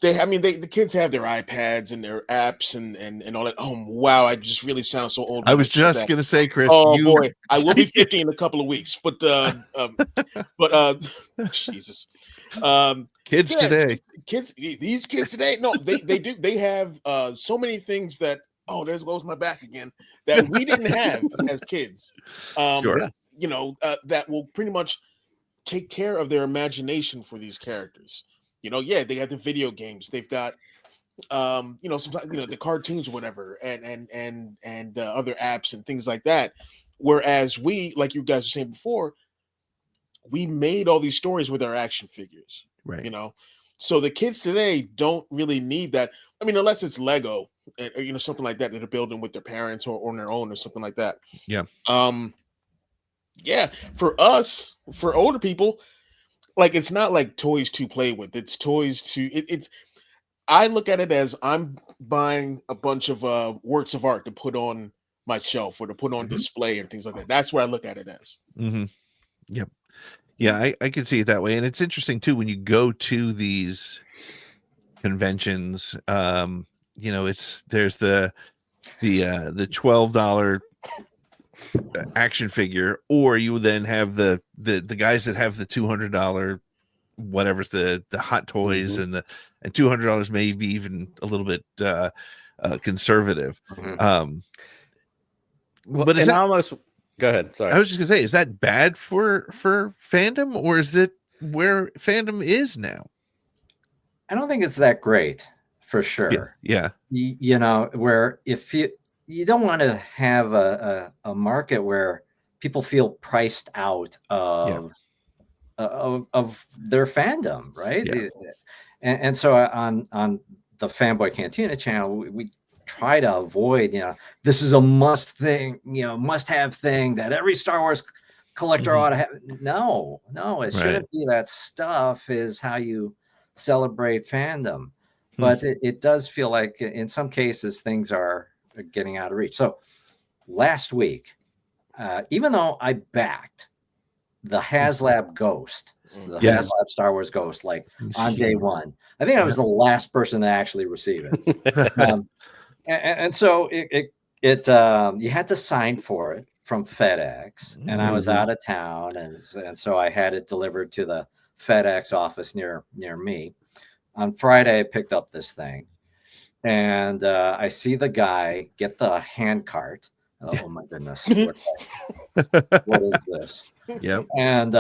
the kids have their iPads and their apps and all that. Oh wow, I just really sound so old. I was just gonna say, Chris. Oh boy, I will be 50 in a couple of weeks, but Jesus, kids today, these kids today, no, they have so many things that, oh, there goes my back again, that we didn't have as kids. Sure. That will pretty much take care of their imagination for these characters. They have the video games. They've got, sometimes the cartoons or whatever, and other apps and things like that. Whereas we, like you guys were saying before, we made all these stories with our action figures, Right. So the kids today don't really need that. I mean, unless it's Lego, or something like that they're building with their parents or on their own or something like that. Yeah. Yeah. For us, for older people, like it's not like toys to play with. It's toys to it's. I look at it as I'm buying a bunch of works of art to put on my shelf or to put on display and things like that. That's where I look at it as. Mm-hmm. Yep. Yeah, I can see it that way. And it's interesting too when you go to these conventions, there's the $12 action figure, or you then have the guys that have the $200 whatever's the hot toys, and $200 maybe even a little bit conservative. But is that go ahead. Sorry. I was just gonna say, is that bad for fandom, or is it where fandom is now? I don't think it's that great, for sure. Yeah. Where if you don't want to have a market where people feel priced out of their fandom, right? Yeah. And so on the Fanboy Cantina channel, we try to avoid, this is a must have thing that every Star Wars collector ought to have. No, it shouldn't be. That stuff is how you celebrate fandom. But it does feel like in some cases things are getting out of reach. So last week, even though I backed the HasLab Ghost, the HasLab Star Wars Ghost, like on day one, I think I was the last person to actually receive it. And so it you had to sign for it from FedEx, and I was out of town, and so I had it delivered to the FedEx office near me. On Friday, I picked up this thing, and I see the guy get the hand cart. Oh my goodness! What is this? Yep. And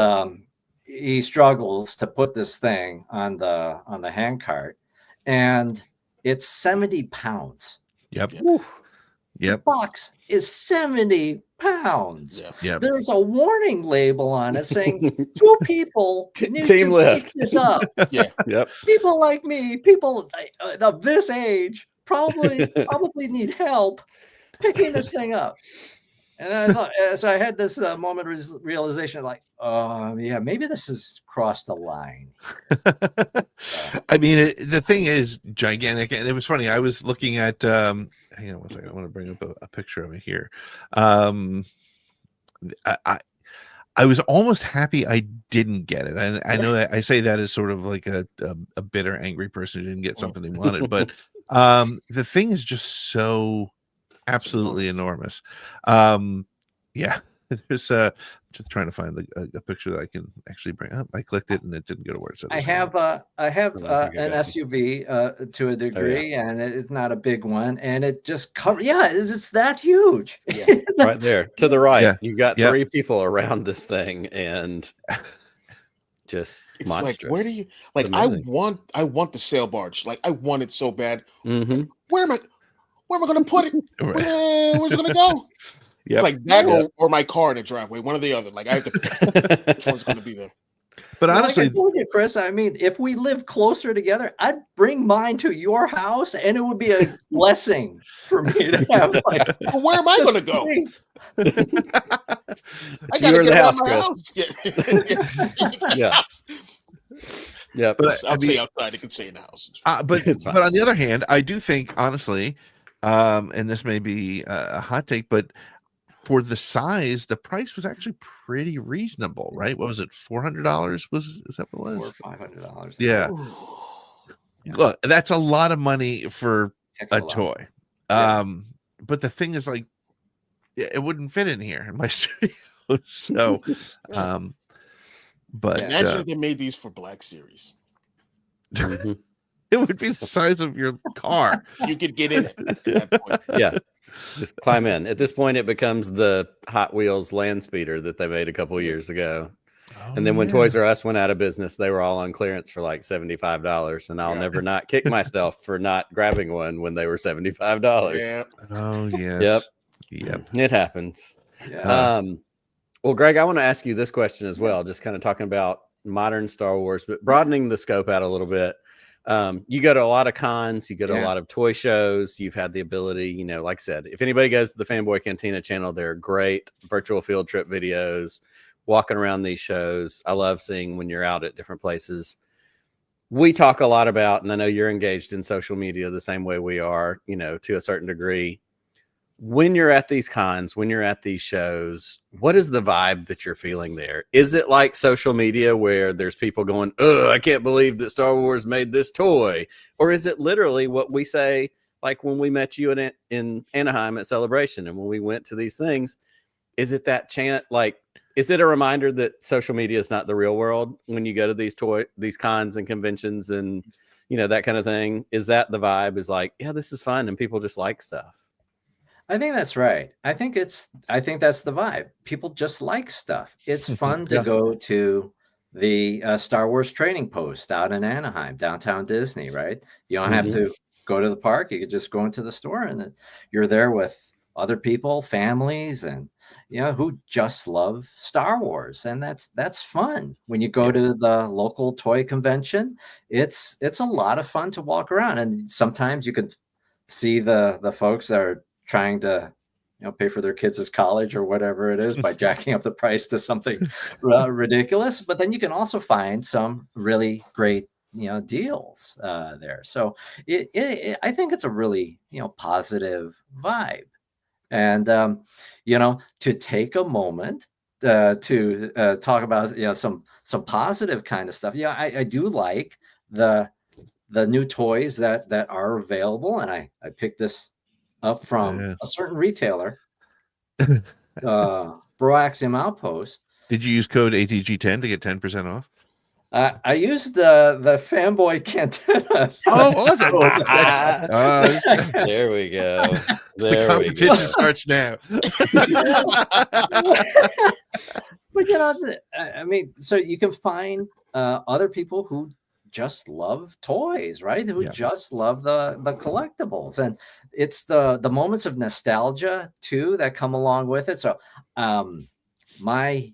he struggles to put this thing on the hand cart, and it's 70 pounds. Yep. The box is 70 pounds. Yep. There's a warning label on it saying 2 people need Team to lift. pick this up. Yep. People like me, people of this age, probably need help picking this thing up. And I thought, so I had this moment of realization, like, maybe this has crossed the line. I mean, the thing is gigantic, and it was funny. I was looking at. Hang on one second. I want to bring up a picture of it here. I was almost happy I didn't get it, and I know that I say that as sort of like a bitter, angry person who didn't get something he wanted, but the thing is just so absolutely enormous. There's just trying to find a picture that I can actually bring up. I clicked it and it didn't go to where it said. I have an SUV to a degree, and it's not a big one, and it just covers. It's that huge. Right there to the right. Yeah. You got 3 people around this thing, and just it's monstrous. like, where do you like? I want the sail barge. Like, I want it so bad. Where am I going to put it? Where's it going to go? Yeah, like that or my car in the driveway, one or the other. Like, I have to pick which one's going to be there. But honestly, like I told you, Chris, I mean, if we live closer together, I'd bring mine to your house, and it would be a blessing for me to have. Like, where am I going to go? I got to get out of my house. Yeah. But I'll stay outside. You can stay in the house. But on the other hand, I do think, honestly, and this may be a hot take, but for the size, the price was actually pretty reasonable, right? What was it? $400? Is that what it was? Or $500. Yeah. Look, that's a lot of money for a toy. But the thing is, like, it wouldn't fit in here in my studio. So, but imagine if they made these for Black Series. It would be the size of your car. You could get in it at that point. Yeah. Just climb in. At this point, it becomes the Hot Wheels land speeder that they made a couple years ago. And then when Toys R Us went out of business, they were all on clearance for like $75. And I'll never not kick myself for not grabbing one when they were $75. Yeah. Oh yes. Yep. It happens. Yeah. Well, Greg, I want to ask you this question as well, just kind of talking about modern Star Wars, but broadening the scope out a little bit. You go to a lot of cons, you go to a lot of toy shows, you've had the ability, you know, like I said, if anybody goes to the Fanboy Cantina channel, they're great virtual field trip videos, walking around these shows. I love seeing when you're out at different places. We talk a lot about, and I know you're engaged in social media the same way we are, you know, to a certain degree. When you're at these cons, when you're at these shows, what is the vibe that you're feeling there? Is it like social media where there's people going, "Oh, I can't believe that Star Wars made this toy"? Or is it literally what we say, like when we met you in Anaheim at Celebration and when we went to these things? Is it that chant? Like, is it a reminder that social media is not the real world when you go to these cons and conventions and, you know, that kind of thing? Is that the vibe? Is like, yeah, this is fun and people just like stuff? I think that's right. I think that's the vibe. People just like stuff. It's fun to go to the Star Wars Trading Post out in Anaheim, downtown Disney, right? You don't have to go to the park. You could just go into the store and you're there with other people, families, and, you know, who just love Star Wars. And that's fun. When you go to the local toy convention, it's a lot of fun to walk around. And sometimes you could see the folks that are trying to, you know, pay for their kids' college or whatever it is by jacking up the price to something ridiculous. But then you can also find some really great, you know, deals there. So I think it's a really, you know, positive vibe. And, you know, to take a moment to talk about, you know, some positive kind of stuff. Yeah, I do like the new toys that are available. And I picked this up from a certain retailer, Broaxium Outpost. Did you use code ATG10 to get 10% off? I used the Fanboy Cantina. There we go. The competition starts now. But, you know, I mean, so you can find other people who just love toys, right? Who just love the collectibles, and it's the moments of nostalgia too that come along with it. So my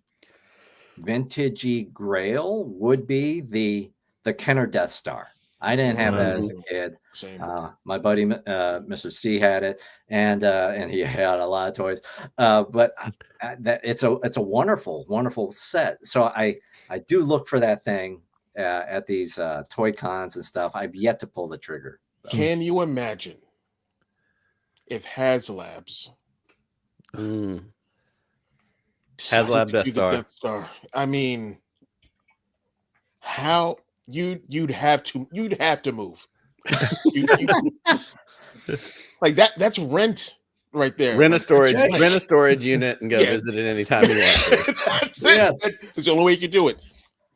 vintagey grail would be the Kenner Death Star. I didn't have that as a kid. Same. My buddy Mr. C had it, and he had a lot of toys. But that it's a wonderful set. So I do look for that thing at these toy cons and stuff. I've yet to pull the trigger. Can you imagine if HasLabs HasLab Death Star? I mean, how you'd have to move. Like that's rent right there. Rent a storage unit and go visit it anytime you want. That's it. That's the only way you can do it.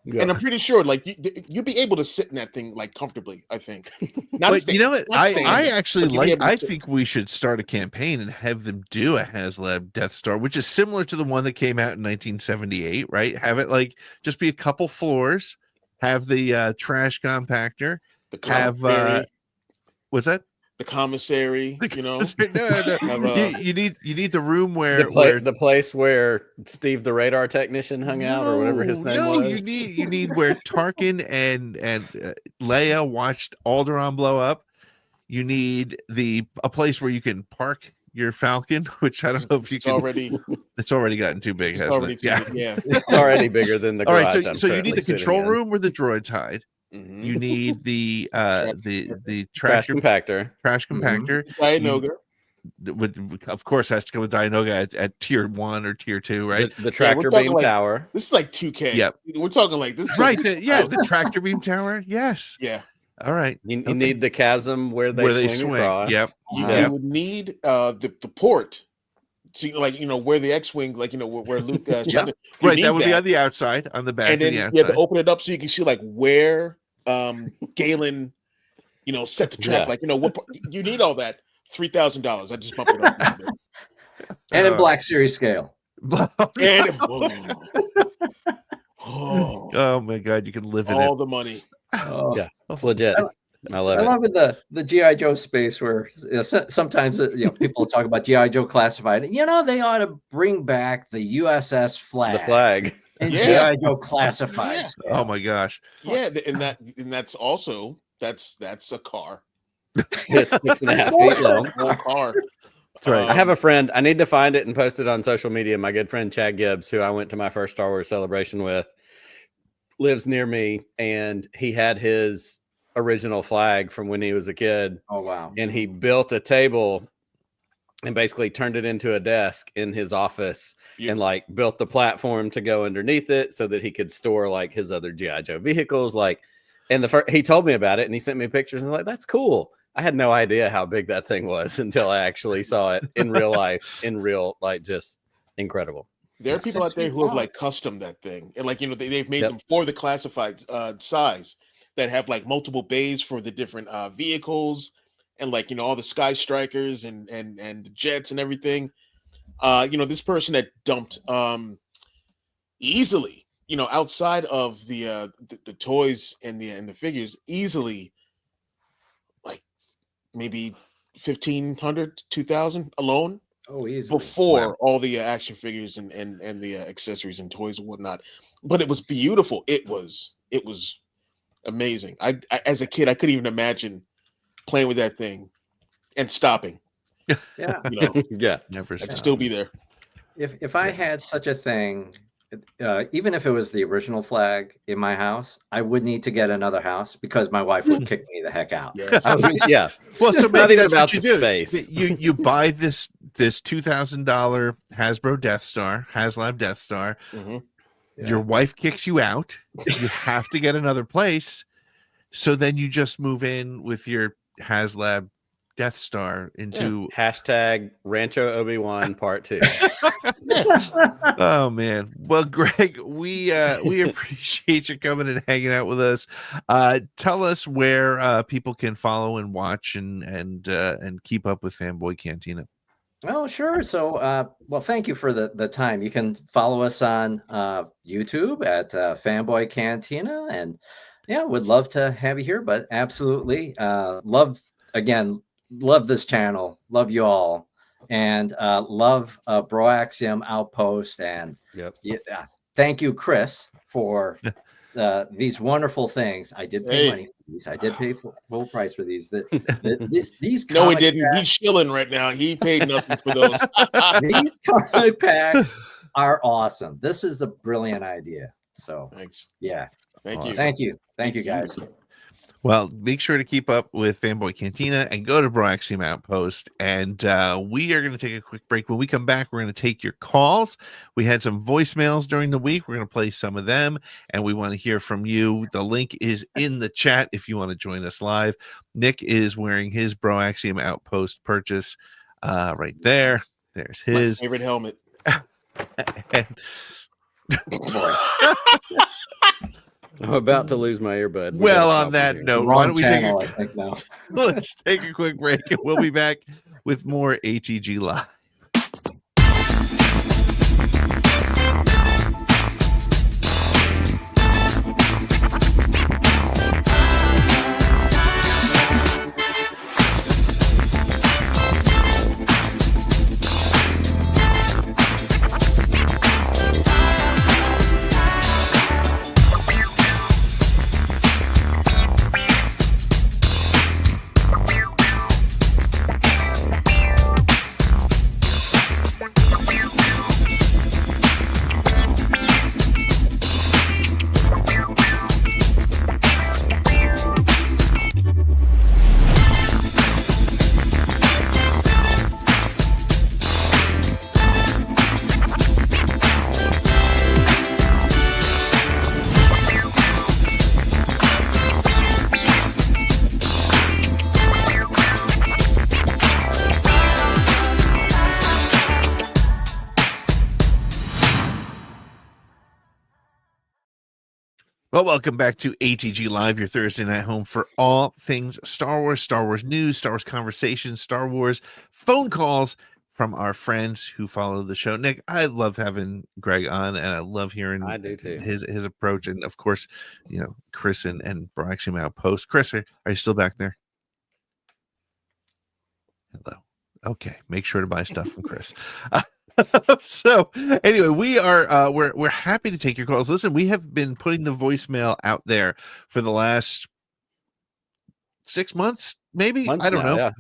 Yeah. And I'm pretty sure, like, you'd be able to sit in that thing like comfortably. I think. But you know what? I actually like. I think we should start a campaign and have them do a HasLab Death Star, which is similar to the one that came out in 1978. Right? Have it like just be a couple floors. Have the trash compactor. What's that? The commissary, you know. No. You need the room where the place where Steve the radar technician hung out, or whatever his name was. You need where Tarkin and Leia watched Alderaan blow up. You need a place where you can park your Falcon, which I don't know if you can. It's already gotten too big, hasn't it? Yeah, it's already bigger than the garage. All right, so you need the control room where the droids hide. Mm-hmm. You need the trash compactor. Dianoga. Of course, has to come with Dianoga at tier 1 or tier 2, right? The tractor beam tower. This is like 2K. Yep. We're talking like this. Right. The tractor beam tower. Yes. Yeah. All right. You need the chasm where they swing across. Yep. You would need the port. So, like, you know, where the X-wing, like, you know, where Luke right, that would be on the outside, on the back, and then the outside. You have to open it up so you can see like where Galen, you know, set the trap. Like, you know, what you need all that. $3,000. I just bumped it up. And in Black Series scale. And Oh my God, you can live in all it. the money. Oh, Yeah, it's legit. I love I it. love in the GI Joe space where sometimes people talk about GI Joe Classified. They ought to bring back the USS flag. The flag. And Yeah. GI Joe Classified. Yeah. Oh my gosh. Yeah, and that's also that's a car. It's 6.5 feet long. Whole car. That's right. I have a friend. I need to find it and post it on social media. My good friend Chad Gibbs, who I went to my first Star Wars celebration with, lives near me, and he had his original flag from when he was a kid. Oh wow. And he built a table and basically turned it into a desk in his office and like built the platform to go underneath it so that he could store like his other GI Joe vehicles. And he told me about it and he sent me pictures and I'm like, that's cool. I had no idea how big that thing was until I actually saw it in real life, just incredible. There are people out there who have like custom that thing, and they've made them for the classified size that have like multiple bays for the different vehicles, and all the Sky Strikers and the jets and everything. This person that dumped easily, outside of the toys and the figures, easily like maybe 1,500, 2,000 alone. Oh, easily. Before all the action figures and the accessories and toys and whatnot. But it was beautiful. It was amazing. I as a kid, I couldn't even imagine playing with that thing and stopping. Yeah. Yeah. Never I'd stop. still be there. If I had such a thing, even if it was the original flag in my house, I would need to get another house because my wife would kick me the heck out. Yeah. Well, so Not maybe even that's about what you the do. space. You buy this $2,000 Hasbro Death Star, HasLab Death Star. Mm-hmm. Yeah. Your wife kicks you out. You have to get another place. So then you just move in with your HasLab Death Star into Hashtag Rancho Obi-Wan Part 2. Oh man. Well, Greg, we appreciate you coming and hanging out with us. Tell us where people can follow and watch and keep up with Fanboy Cantina. Oh, sure. So, thank you for the time. You can follow us on YouTube at Fanboy Cantina, and would love to have you here. But absolutely, love this channel. Love you all, and love Broaxium Outpost. And thank you, Chris, for these wonderful things. I did pay money for these. I did pay full price for these. These no, he didn't. He's shilling right now. He paid nothing for those. These comic packs are awesome. This is a brilliant idea. So thanks. Yeah. Thank you. Thank you, guys. Well, make sure to keep up with Fanboy Cantina and go to Broaxium Outpost. And we are going to take a quick break. When we come back, we're going to take your calls. We had some voicemails during the week. We're going to play some of them, and we want to hear from you. The link is in the chat if you want to join us live. Nick is wearing his Broaxium Outpost purchase right there. There's his my favorite helmet. I'm about to lose my earbud. Well, on that note, why don't we channel, I think now. Let's take a quick break, and we'll be back with more ATG Live. Well, welcome back to ATG Live, your Thursday night home for all things Star Wars news, Star Wars conversations, Star Wars phone calls from our friends who follow the show. Nick, I love having Greg on, and I love hearing I do too. his approach. And of course, Chris and Broaxium Outpost. Chris, are you still back there? Hello. Okay, make sure to buy stuff from Chris. So anyway, we're happy to take your calls. Listen, we have been putting the voicemail out there for the last 6 months, maybe. I don't know. Yeah.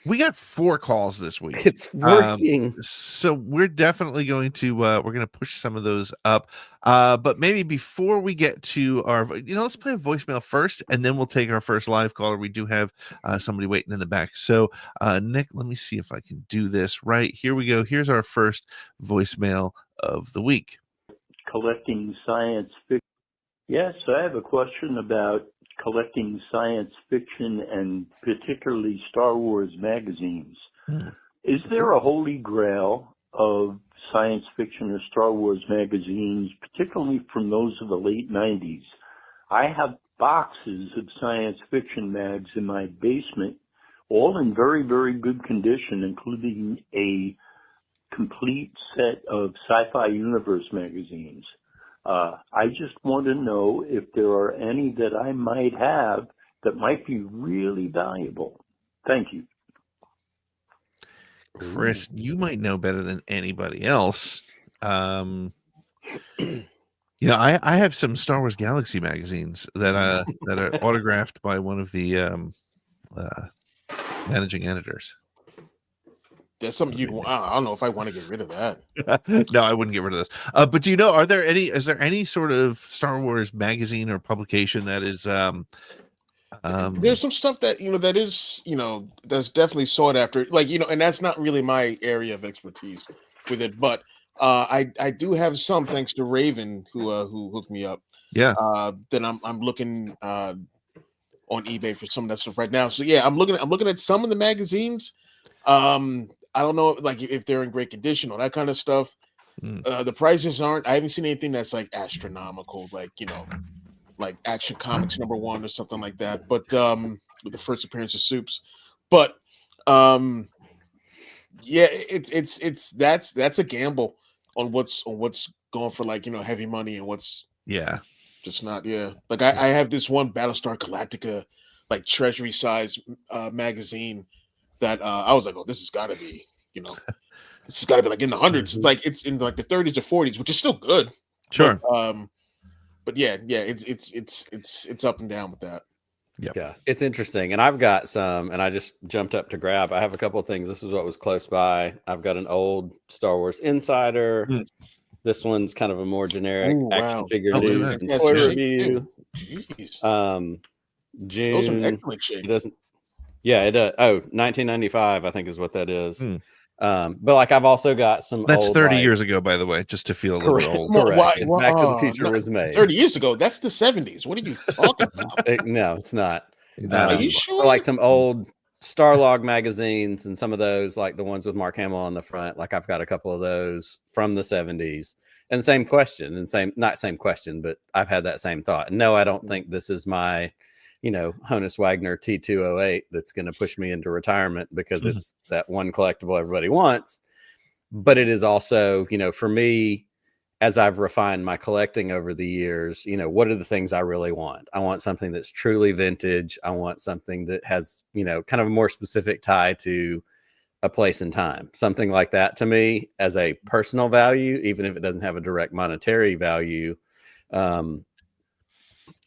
We got 4 calls this week. It's working. So we're definitely going to we're going to push some of those up. But maybe before we get to our, let's play a voicemail first, and then we'll take our first live caller. We do have somebody waiting in the back. So Nick, let me see if I can do this right. Here we go. Here's our first voicemail of the week. Collecting science fiction. Yes, I have a question about collecting science fiction and particularly Star Wars magazines. Is there a holy grail of science fiction or Star Wars magazines, particularly from those of the late 90s? I have boxes of science fiction mags in my basement, all in very, very good condition, including a complete set of Sci-Fi Universe magazines. I just want to know if there are any that I might have that might be really valuable. Thank you. Chris, you might know better than anybody else. I have some Star Wars Galaxy magazines that are autographed by one of the managing editors. That's something you'd want. I don't know if I want to get rid of that. No, I wouldn't get rid of this. But do you know, is there any sort of Star Wars magazine or publication that is there's some stuff that that is that's definitely sought after, and that's not really my area of expertise with it, but I do have some, thanks to Raven who hooked me up. Yeah. Then I'm looking on eBay for some of that stuff right now. So yeah, I'm looking at some of the magazines. I don't know, if they're in great condition or that kind of stuff. The prices aren't. I haven't seen anything that's astronomical, like Action Comics #1 or something like that. But with the first appearance of Soups, but yeah, that's a gamble on what's going for heavy money and what's just not. Yeah, I have this one Battlestar Galactica treasury size magazine that I was like, oh, this has got to be, this has got to be in the hundreds. It's in the 30s or 40s, which is still good. Sure. But yeah, it's up and down with that. Yep. Yeah, it's interesting. And I've got some, and I just jumped up to grab. I have a couple of things. This is what was close by. I've got an old Star Wars Insider. This one's kind of a more generic action figure news and toy review. June. Those are in excellent shape. It doesn't. Yeah, it does. 1995, I think is what that is. But I've also got some. That's old, 30 years ago, by the way, just to feel a little bit old. Correct. Back to the Future was made 30 years ago. That's the 70s. What are you talking about? No, it's not. Are you sure? Some old Starlog magazines and some of those, like the ones with Mark Hamill on the front. I've got a couple of those from the 70s. And same question, not same question, but I've had that same thought. No, I don't think this is my Honus Wagner T208 that's going to push me into retirement because it's that one collectible everybody wants. But it is also, for me, as I've refined my collecting over the years, what are the things I really want? I want something that's truly vintage. I want something that has, kind of a more specific tie to a place and time. Something like that to me as a personal value, even if it doesn't have a direct monetary value,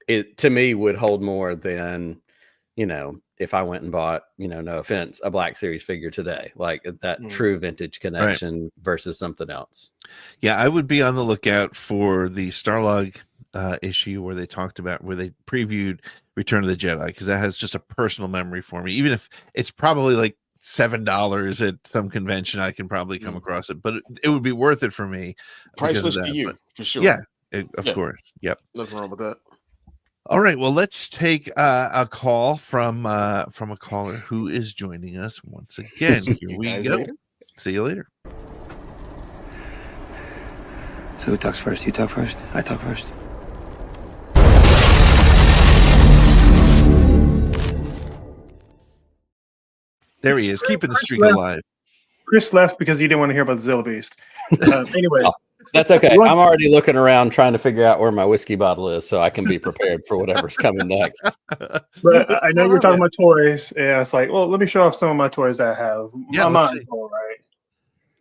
it to me would hold more than, if I went and bought, no offense, a Black Series figure today, that true vintage connection versus something else. Yeah, I would be on the lookout for the Starlog issue where they previewed Return of the Jedi, because that has just a personal memory for me. Even if it's probably $7 at some convention, I can probably come across it, but it would be worth it for me. Priceless to you, for sure. Yeah, of course. Yep. Nothing wrong with that. All right, well, let's take a call from a caller who is joining us once again. Here we go. Later. See you later. So who talks first? You talk first? I talk first. There he is, keeping the streak alive. Chris left because he didn't want to hear about the Zilla Beast. Anyway. Oh, that's okay. I'm already looking around trying to figure out where my whiskey bottle is so I can be prepared for whatever's coming next. But I know you're talking about toys. Yeah, it's like, well, let me show off some of my toys that I have. Yeah, my let's mind's see. all right.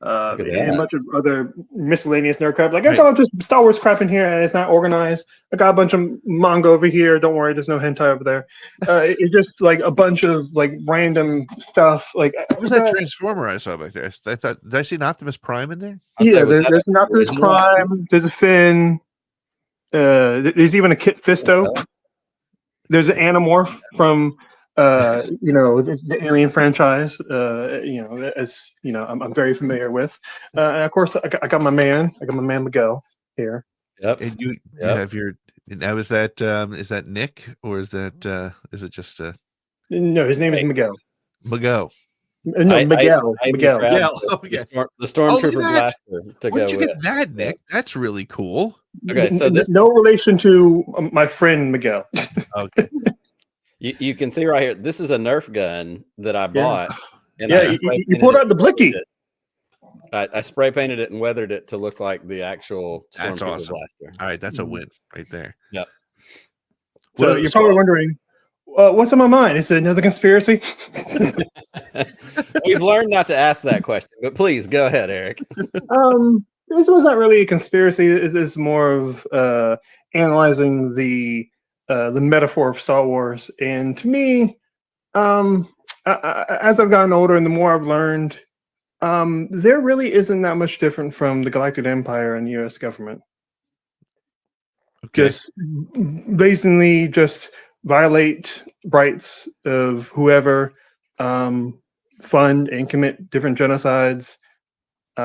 Look at And a that. bunch of other miscellaneous nerd crap. Like I got just Star Wars crap in here, and it's not organized. I got a bunch of manga over here. Don't worry, there's no hentai over there. It's just like a bunch of like random stuff. Like what was that Transformer I saw back there? I thought, did I see an Optimus Prime in there? Yeah, there's an Optimus Prime. There's a Finn. There's even a Kit Fisto. There's an Animorph from the Alien franchise. As you know, I'm very familiar with. And of course, I got my man. I got my man Miguel here. Yep. And you have your. Now is that Nick or is that is it just No, his name is Miguel. Miguel. No, Miguel. Miguel. The Stormtrooper blaster to Where'd go you with. get that, Nick? That's really cool. Okay, so this no relation to my friend Miguel. Okay. You can see right here. This is a Nerf gun that I bought. And you pulled out the blicky. I spray painted it and weathered it to look like the actual That's Stormtrooper awesome. blaster. All right, that's a win right there. Yep. So you're probably wondering, what's on my mind? Is it another conspiracy? We've learned not to ask that question, but please go ahead, Eric. This was not really a conspiracy. It's more of analyzing the metaphor of Star Wars. And to me, as I've gotten older and the more I've learned, there really isn't that much different from the Galactic Empire and the U.S. government. Okay. Just blatantly just violate rights of whoever, fund and commit different genocides. We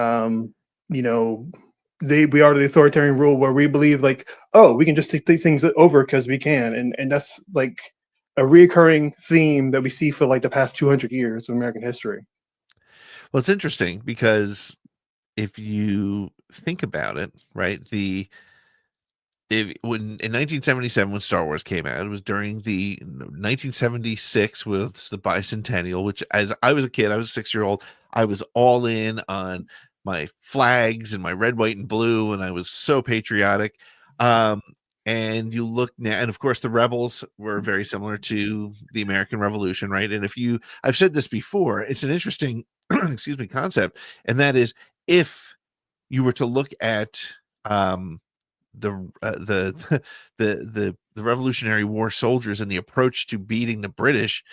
are the authoritarian rule where we believe like, oh, we can just take these things over because we can. And that's like a reoccurring theme that we see for like the past 200 years of American history. Well, it's interesting because if you think about it, right, in 1977 when Star Wars came out, it was during the 1976 with the bicentennial, which as I was a kid, I was a 6-year-old, I was all in on my flags and my red, white, and blue, and I was so patriotic. And you look now, and of course the rebels were very similar to the American Revolution, right? And I've said this before, it's an interesting concept, and that is if you were to look at the Revolutionary War soldiers and the approach to beating the British,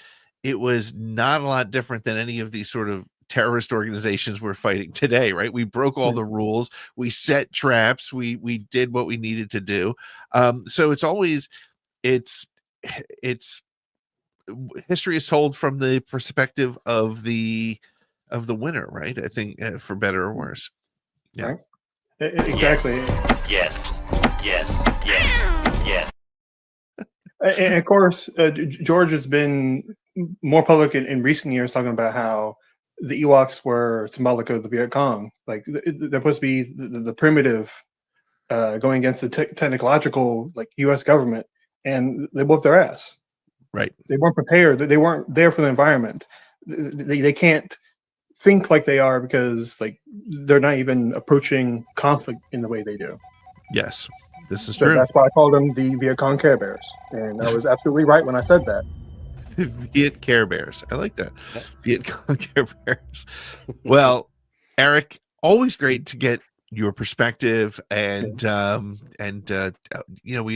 it was not a lot different than any of these sort of terrorist organizations we're fighting today, right? We broke all the rules, we set traps, we did what we needed to do. So it's history is told from the perspective of the winner, right? I think for better or worse. Yeah. Right. Exactly. Yes. And of course, George has been more public in recent years talking about how the Ewoks were symbolic of the Viet Cong. Like they're supposed to be the primitive going against the technological like U.S. government, and they whooped their ass. Right. They weren't prepared. They weren't there for the environment. They can't think like they are because like they're not even approaching conflict in the way they do. Yes, this is So true. that's why I called them the Viet Cong Care Bears, and I was absolutely right when I said that. Viet Care Bears. I like that. Viet Cong Care Bears. Well, Eric, always great to get your perspective, and we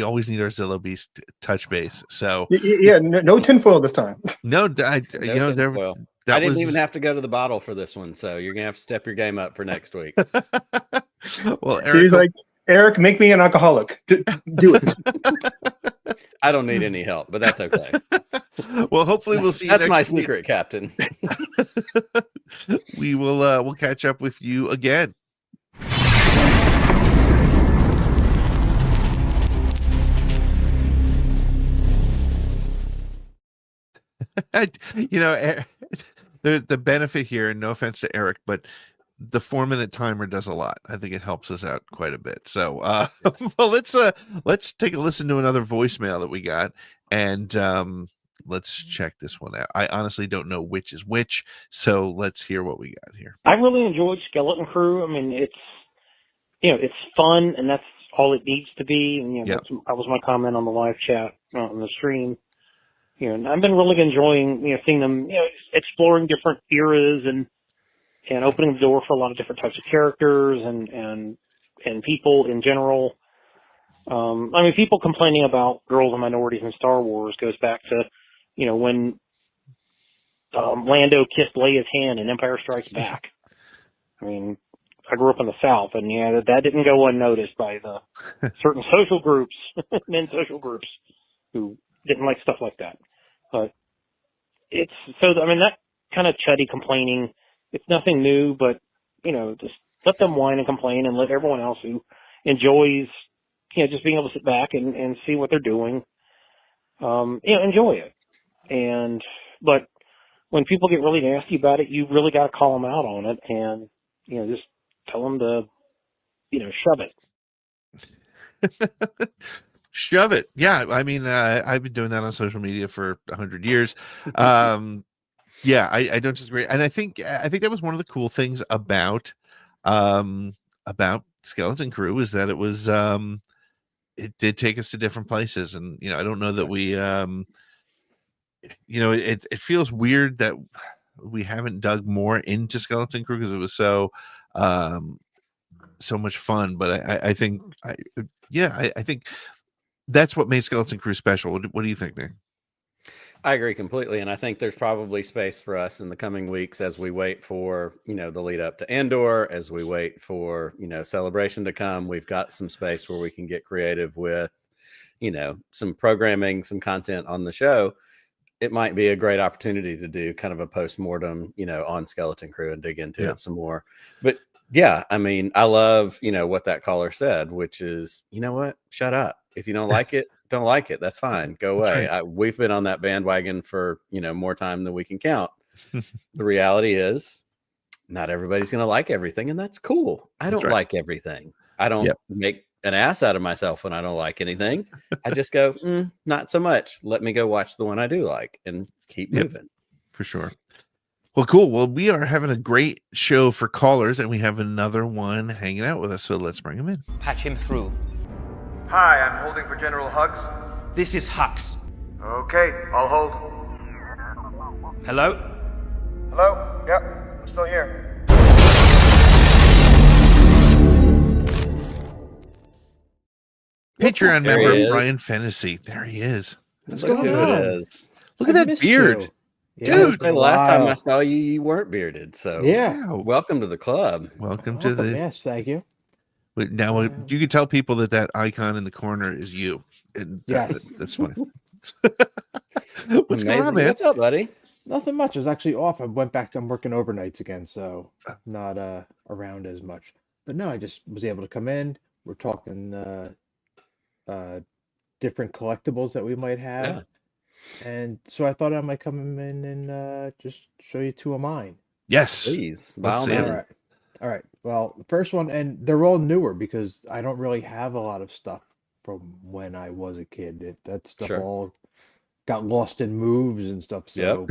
always need our Zillow Beast touch base. So yeah, no tinfoil this time. No, tinfoil. I didn't even have to go to the bottle for this one, so you're gonna have to step your game up for next week. Well, Eric, like, Eric, make me an alcoholic. Do it. I don't need any help, but that's okay. Well, hopefully we'll see you that's next my week. secret, Captain. We will we'll catch up with you again. The benefit here, and no offense to Eric, but the 4-minute timer does a lot. I think it helps us out quite a bit. So well, let's take a listen to another voicemail that we got, and let's check this one out. I honestly don't know which is which, so let's hear what we got here. I really enjoyed Skeleton Crew. I mean, it's fun, and that's all it needs to be. And that was my comment on the live chat on the stream. And I've been really enjoying seeing them exploring different eras and opening the door for a lot of different types of characters and people in general. I mean, people complaining about girls and minorities in Star Wars goes back to, when Lando kissed Leia's hand in Empire Strikes Back. I mean, I grew up in the South, and that didn't go unnoticed by the certain social groups, men's social groups, who didn't like stuff like that. But that kind of chuddy complaining, it's nothing new, but, just let them whine and complain and let everyone else who enjoys, just being able to sit back and see what they're doing, enjoy it. But when people get really nasty about it, you really got to call them out on it and, just tell them to, shove it. Shove it. Yeah. I mean, I've been doing that on social media for 100 years. I don't disagree. And I think that was one of the cool things about Skeleton Crew is that it was, it did take us to different places. And, I don't know that we, it feels weird that we haven't dug more into Skeleton Crew because it was so much fun. But I think that's what made Skeleton Crew special. What do you think, Nick? I agree completely. And I think there's probably space for us in the coming weeks as we wait for, the lead up to Andor, as we wait for, Celebration to come. We've got some space where we can get creative with, some programming, some content on the show. It might be a great opportunity to do kind of a post-mortem, on Skeleton Crew and dig into it some more. But yeah, I mean, I love, what that caller said, which is, what? Shut up. If you don't like it, don't like it. That's fine. Go away. Right. We've been on that bandwagon for, more time than we can count. The reality is not everybody's going to like everything, and that's cool. I don't like everything. I don't make an ass out of myself when I don't like anything. I just go, not so much. Let me go watch the one I do like and keep moving. For sure. Well, cool. Well, we are having a great show for callers, and we have another one hanging out with us. So let's bring him in. Patch him through. Hi, I'm holding for General Hux. This is Hux. Okay, I'll hold. Hello? Hello? Yep, I'm still here. Patreon member Ryan Fantasy. There he is. Look who it is. Look at that beard. Dude, the last time I saw you, you weren't bearded. So welcome to the club. Welcome to the. Yes, thank you. Now you can tell people that icon in the corner is you. And that's fine. What's going on, man? What's up, buddy? Nothing much. I was actually off. I went back. I'm working overnights again, so not around as much. But no, I just was able to come in. We're talking different collectibles that we might have. Yeah. And so I thought I might come in and just show you two of mine. Yes. Please. All right. Well, the first one, and they're all newer because I don't really have a lot of stuff from when I was a kid. That stuff all got lost in moves and stuff. So,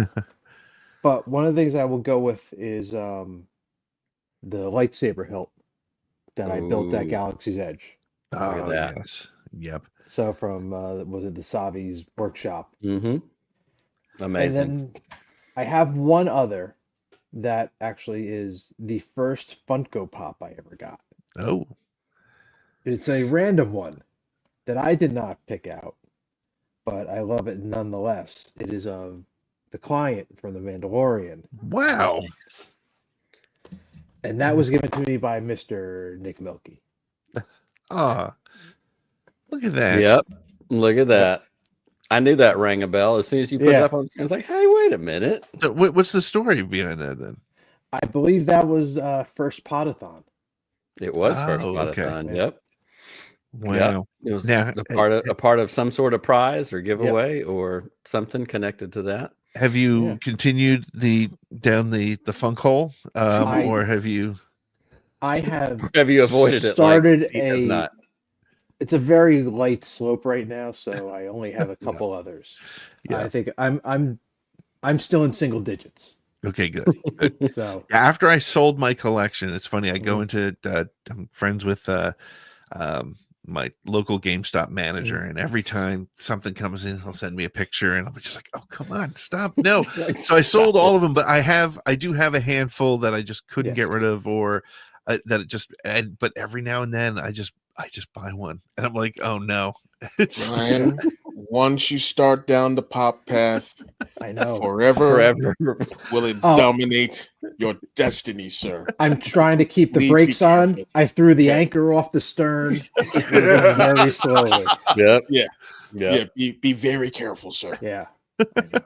but one of the things I will go with is the lightsaber hilt that I built at Galaxy's Edge. Oh, yes. Yep. So from was it the Savi's workshop? Mm-hmm. Amazing. And then I have one other that actually is the first Funko Pop I ever got. Oh. It's a random one that I did not pick out, but I love it nonetheless. It is the client from The Mandalorian. Wow. And that was given to me by Mr. Nick Milky. Look at that. Yep. Look at that. I knew that rang a bell as soon as you put it up on the screen. I was like, hey, wait a minute. So what's the story behind that then? I believe that was first Podathon. It was first Podathon. Okay. Yep. Wow. Yep. It was a part of some sort of prize or giveaway or something connected to that. Have you continued down the funk hole, or have you? I have. Have you avoided started it? Like he does not. it's a very light slope right now, so I only have a couple others. Yeah. I think I'm still in single digits. Okay, good. Good. So Yeah, after I sold my collection, it's funny. I go into I'm friends with my local GameStop manager, and every time something comes in, he'll send me a picture, and I'm just like, "Oh, come on, stop!" No. Like, So I sold stop all it. of them, but I do have a handful that I just couldn't get rid of, or that it just. But every now and then, I just buy one, and I'm like, "Oh no!" It's Ryan, once you start down the pop path, I know forever will it Oh. dominate your destiny, sir. I'm trying to keep the Please brakes be on. careful. I threw the Okay. anchor off the stern. It's moving very slowly. Yep. Yeah. Be very careful, sir. Yeah.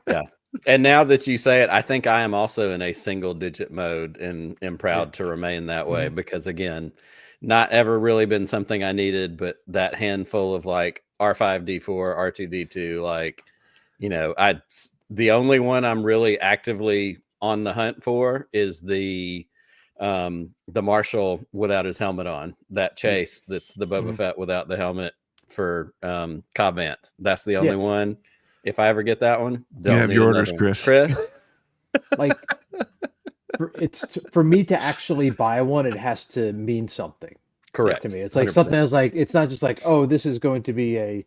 Yeah. And now that you say it, I think I am also in a single digit mode and am proud to remain that way because, again, not ever really been something I needed, but that handful of like R5D4, R2D2, like, the only one I'm really actively on the hunt for is the Marshall without his helmet on, that chase that's the Boba Fett without the helmet for Cobb Vanth. That's the only one. If I ever get that one, you have need your orders, another one. Chris. Like, for me to actually buy one, it has to mean something. Correct. To me, it's like 100%. something that's like, it's not just like, oh, this is going to be a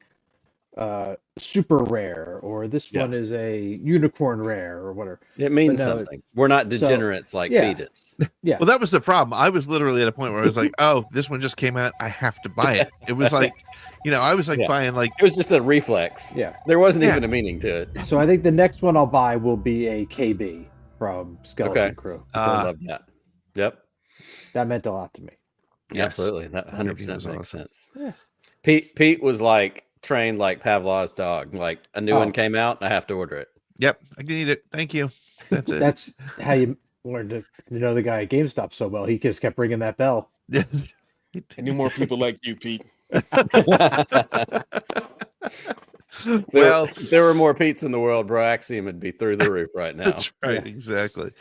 super rare, or this one is a unicorn rare, or whatever. It means something. We're not degenerates like Pete is. Yeah. Well, that was the problem. I was literally at a point where I was like, "Oh, this one just came out. I have to buy it." It was like, I was like buying like it was just a reflex. Yeah. There wasn't even a meaning to it. So I think the next one I'll buy will be a KB from Skeleton Crew. I love that. Yep. That meant a lot to me. Yes. Absolutely. That 100% makes sense. Yeah. Pete was like trained like Pavlov's dog. Like a new one came out, and I have to order it. Yep, I can eat it. Thank you. That's it. That's how you learn to know the guy at GameStop so well. He just kept ringing that bell. Any more people like you, Pete? Well, if there were more Pete's in the world, Bro Axiom would be through the roof right now. That's right, exactly.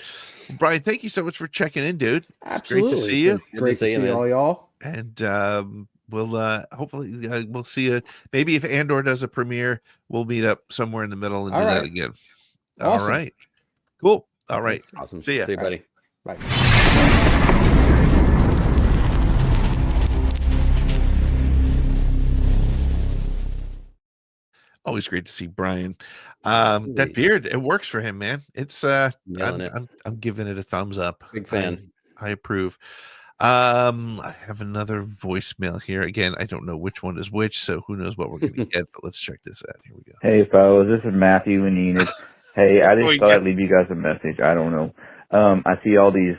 Brian, thank you so much for checking in, dude. Absolutely. It's great to see you. Great to see all y'all. And we'll hopefully we'll see you. Maybe if Andor does a premiere, we'll meet up somewhere in the middle and do that again. Awesome. All right. Cool. All right. Awesome. See ya. See you, buddy. Bye. Always great to see Brian. That beard, it works for him, man. It's I'm giving it a thumbs up. Big fan. I approve. I have another voicemail here. Again, I don't know which one is which, so who knows what we're gonna get, but let's check this out. Here we go. Hey fellas, this is Matthew in Enid. Hey, I just thought I'd leave you guys a message. I don't know. I see all these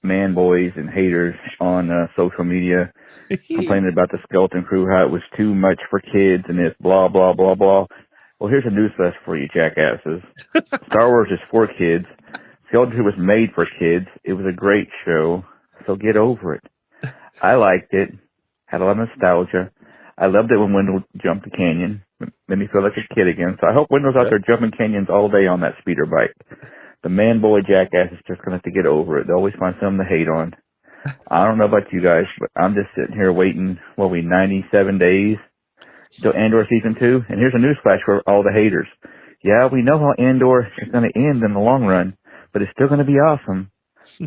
man boys and haters on social media complaining about the Skeleton Crew, how it was too much for kids and it's blah, blah, blah, blah. Well, here's a newsflash for you jackasses. Star Wars is for kids. Skeleton Crew was made for kids. It was a great show, so get over it. I liked it. Had a lot of nostalgia. I loved it when Wendell jumped the canyon. Made me feel like a kid again. So I hope Wendell's out there jumping canyons all day on that speeder bike. The man boy jackass is just going to have to get over it. They always find something to hate on. I don't know about you guys, but I'm just sitting here waiting, 97 days till Andor Season 2. And here's a newsflash for all the haters. Yeah, we know how Andor is going to end in the long run, but it's still going to be awesome.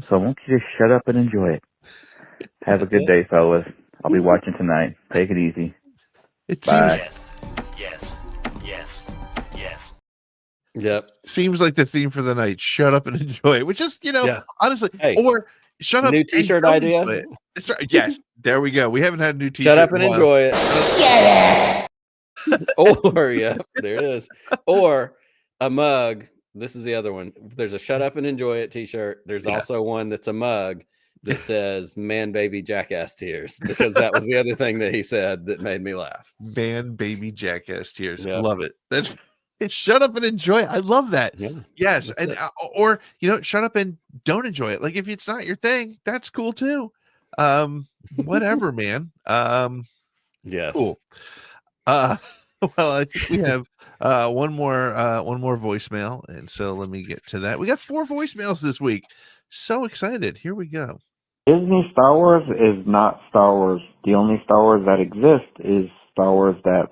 So won't you just shut up and enjoy it? Have a good day, fellas. I'll be watching tonight. Take it easy. Bye. Yep. Seems like the theme for the night. Shut up and enjoy it. Which is, honestly, or shut up. New T-shirt idea. That's right. Yes, there we go. We haven't had a new T-shirt. Shut up and enjoy it. Or there it is. Or a mug. This is the other one. There's a "Shut up and enjoy it" T-shirt. There's also one that's a mug that says "Man, baby, jackass tears," because that was the other thing that he said that made me laugh. Man, baby, jackass tears. Love it. It's shut up and enjoy it. I love that. Yeah, yes. And or shut up and don't enjoy it. Like if it's not your thing, that's cool too. Whatever, man. Yes. Cool. Well, I think we have one more voicemail, and so let me get to that. We got 4 voicemails this week. So excited. Here we go. Disney Star Wars is not Star Wars. The only Star Wars that exists is Star Wars that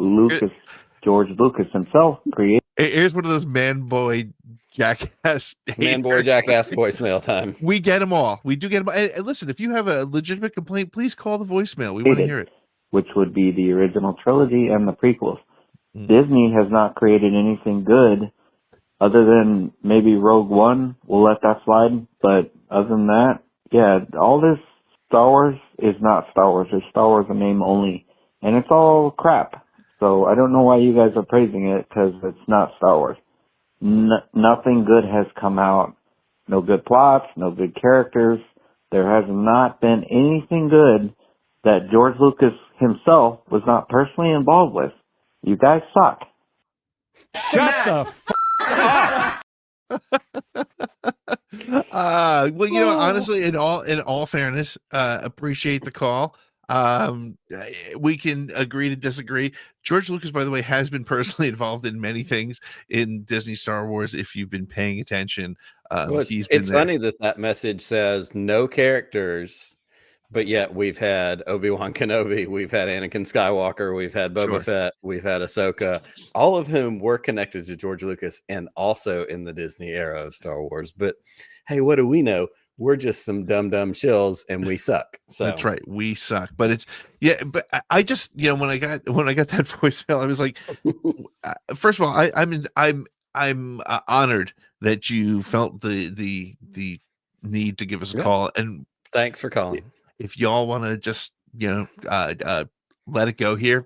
George Lucas himself created. Here's one of those man boy jackass voicemail time. We get them all. We do get them. And listen, if you have a legitimate complaint, please call the voicemail. We want to hear it. Which would be the original trilogy and the prequels. Disney has not created anything good other than maybe Rogue One. We'll let that slide. But other than that, yeah, all this Star Wars is not Star Wars. It's Star Wars in name only. And it's all crap. So I don't know why you guys are praising it, because it's not Star Wars. Nothing good has come out. No good plots, no good characters. There has not been anything good that George Lucas himself was not personally involved with. You guys suck. Shut the f well, you know, honestly, in all fairness, appreciate the call. We can agree to disagree. George Lucas, by the way, has been personally involved in many things in Disney Star Wars. If you've been paying attention, Well, it's funny that message says no characters, but yet we've had Obi-Wan Kenobi, we've had Anakin Skywalker, we've had Boba Fett, we've had Ahsoka, all of whom were connected to George Lucas and also in the Disney era of Star Wars. But hey, what do we know? We're just some dumb shills and we suck. So that's right, we suck. But it's but I just, you know, when I got that voicemail, I was like, first of all, I'm honored that you felt the need to give us a call, and thanks for calling. If y'all want to just, you know, let it go here,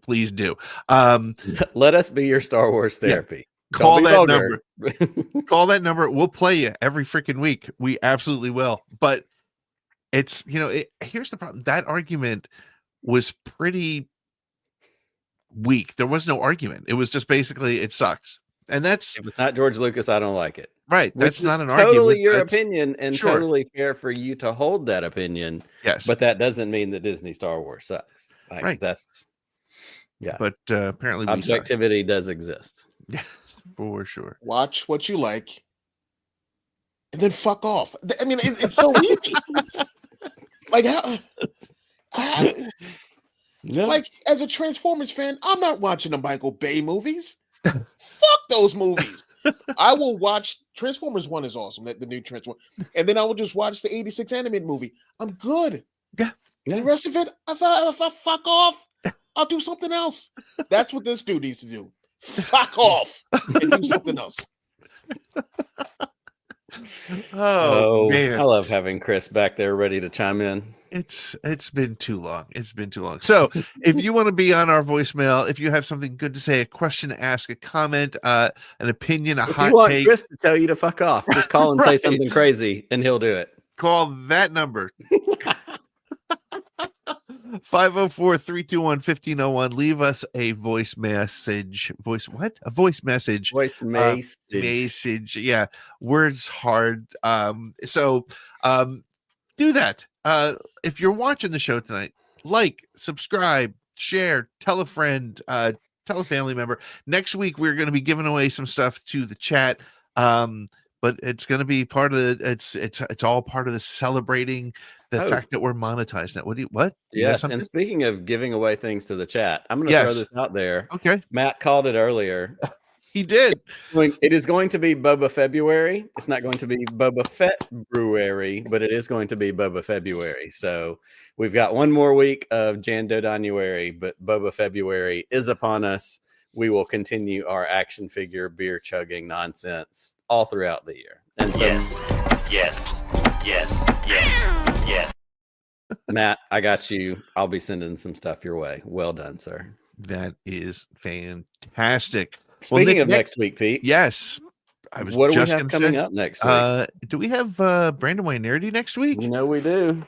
please do. Let us be your Star Wars therapy. Call that number. Call that number. We'll play you every freaking week. We absolutely will. But it's, you know, here's the problem. That argument was pretty weak. There was no argument. It was just basically, it sucks. And it was not George Lucas. I don't like it. Right. That's not an totally argument. Totally your opinion, and totally fair for you to hold that opinion. Yes. But that doesn't mean that Disney Star Wars sucks. Right. That's, yeah. But apparently objectivity does exist. Yes, for sure. Watch what you like, and then fuck off. I mean, it's so easy. Like like as a Transformers fan, I'm not watching the Michael Bay movies. Fuck those movies. I will watch Transformers 1 is awesome, the new Transformers, and then I will just watch the 86 animated movie. I'm good. Yeah. The rest of it, if I fuck off, I'll do something else. That's what this dude needs to do. Fuck off and do something else. Oh man, I love having Chris back there ready to chime in. It's been too long. So if you want to be on our voicemail, if you have something good to say, a question to ask, a comment, an opinion, if hot you want take, Chris to tell you to fuck off, just call and say something crazy and he'll do it. Call that number. 504-321-1501. Leave us a voice message. Voice message. Message. Yeah. Words hard. So do that. If you're watching the show tonight, like, subscribe, share, tell a friend, tell a family member. Next week we're going to be giving away some stuff to the chat. But it's going to be part of it's all part of the celebrating the fact that we're monetized now. What? Yes. And speaking of giving away things to the chat, I'm going to throw this out there. Okay. Matt called it earlier. He did. It is going to be Boba February. It's not going to be Boba Fett Brewery, but it is going to be Boba February. So we've got one more week of Jandodanuary, but Boba February is upon us. We will continue our action figure beer chugging nonsense all throughout the year. And so, yes. Matt, I got you. I'll be sending some stuff your way. Well done, sir. That is fantastic. Speaking of next week, Pete. Yes. What do we have coming up next week? Do we have Brandon Wynardi next week? You know we do.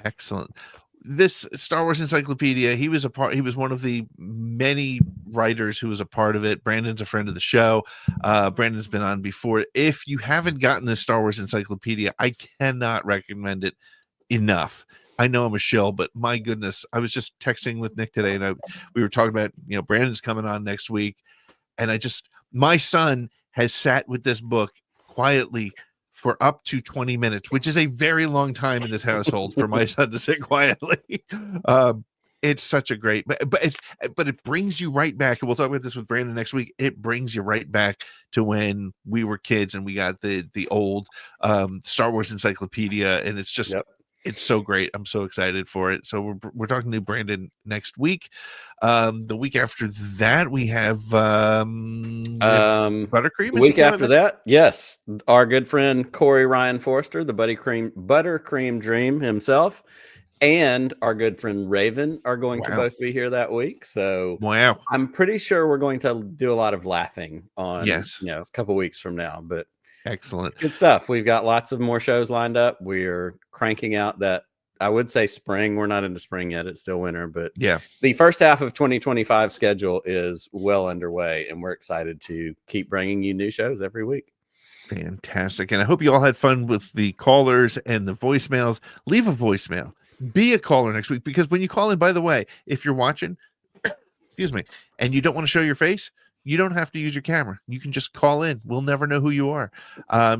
Excellent. This Star Wars Encyclopedia, he was one of the many writers who was a part of it. Brandon's a friend of the show. Brandon's been on before. If you haven't gotten this Star Wars Encyclopedia, I cannot recommend it enough. I know I'm a shill, but my goodness, I was just texting with Nick today, and we were talking about, you know, Brandon's coming on next week, and my son has sat with this book quietly for up to 20 minutes, which is a very long time in this household for my son to sit quietly. It's such a great, but it brings you right back. And we'll talk about this with Brandon next week. It brings you right back to when we were kids and we got the old Star Wars encyclopedia, and it's just it's so great. I'm so excited for it. So we're talking to Brandon next week. The week after that, we have buttercream. The week after that, yes, our good friend Corey Ryan Forster, the buttercream dream himself, and our good friend Raven are going to both be here that week. So I'm pretty sure we're going to do a lot of laughing on a couple weeks from now. But excellent, good stuff. We've got lots of more shows lined up. We're cranking out that, I would say, spring. We're not into spring yet. It's still winter, but the first half of 2025 schedule is well underway, and we're excited to keep bringing you new shows every week. Fantastic. And I hope you all had fun with the callers and the voicemails. Leave a voicemail. Be a caller next week, because when you call in, by the way, if you're watching, excuse me, and you don't want to show your face, you don't have to use your camera. You can just call in. We'll never know who you are.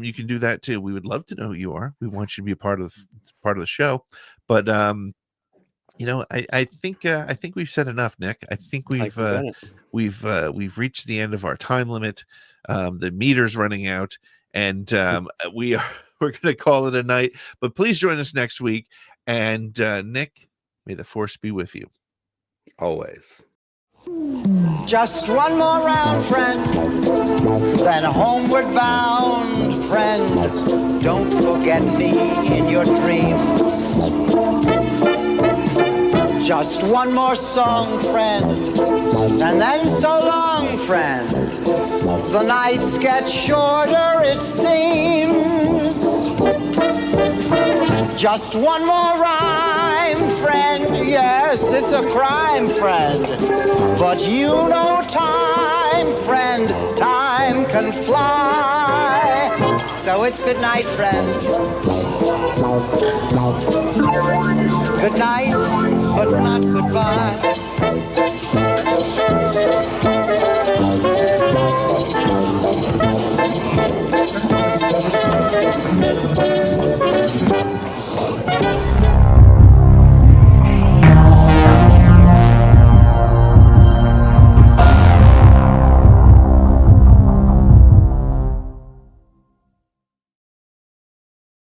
You can do that too. We would love to know who you are. We want you to be a part of the show. But I think we've said enough, Nick. I think we've reached the end of our time limit. The meter's running out, and we're going to call it a night. But please join us next week. And Nick, may the force be with you always. Just one more round, friend, then homeward bound, friend. Don't forget me in your dreams. Just one more song, friend, and then so long, friend. The nights get shorter, it seems. Just one more rhyme, friend. Yes, it's a crime, friend. But you know time, friend. Time can fly. So it's good night, friend. Good night, but not goodbye.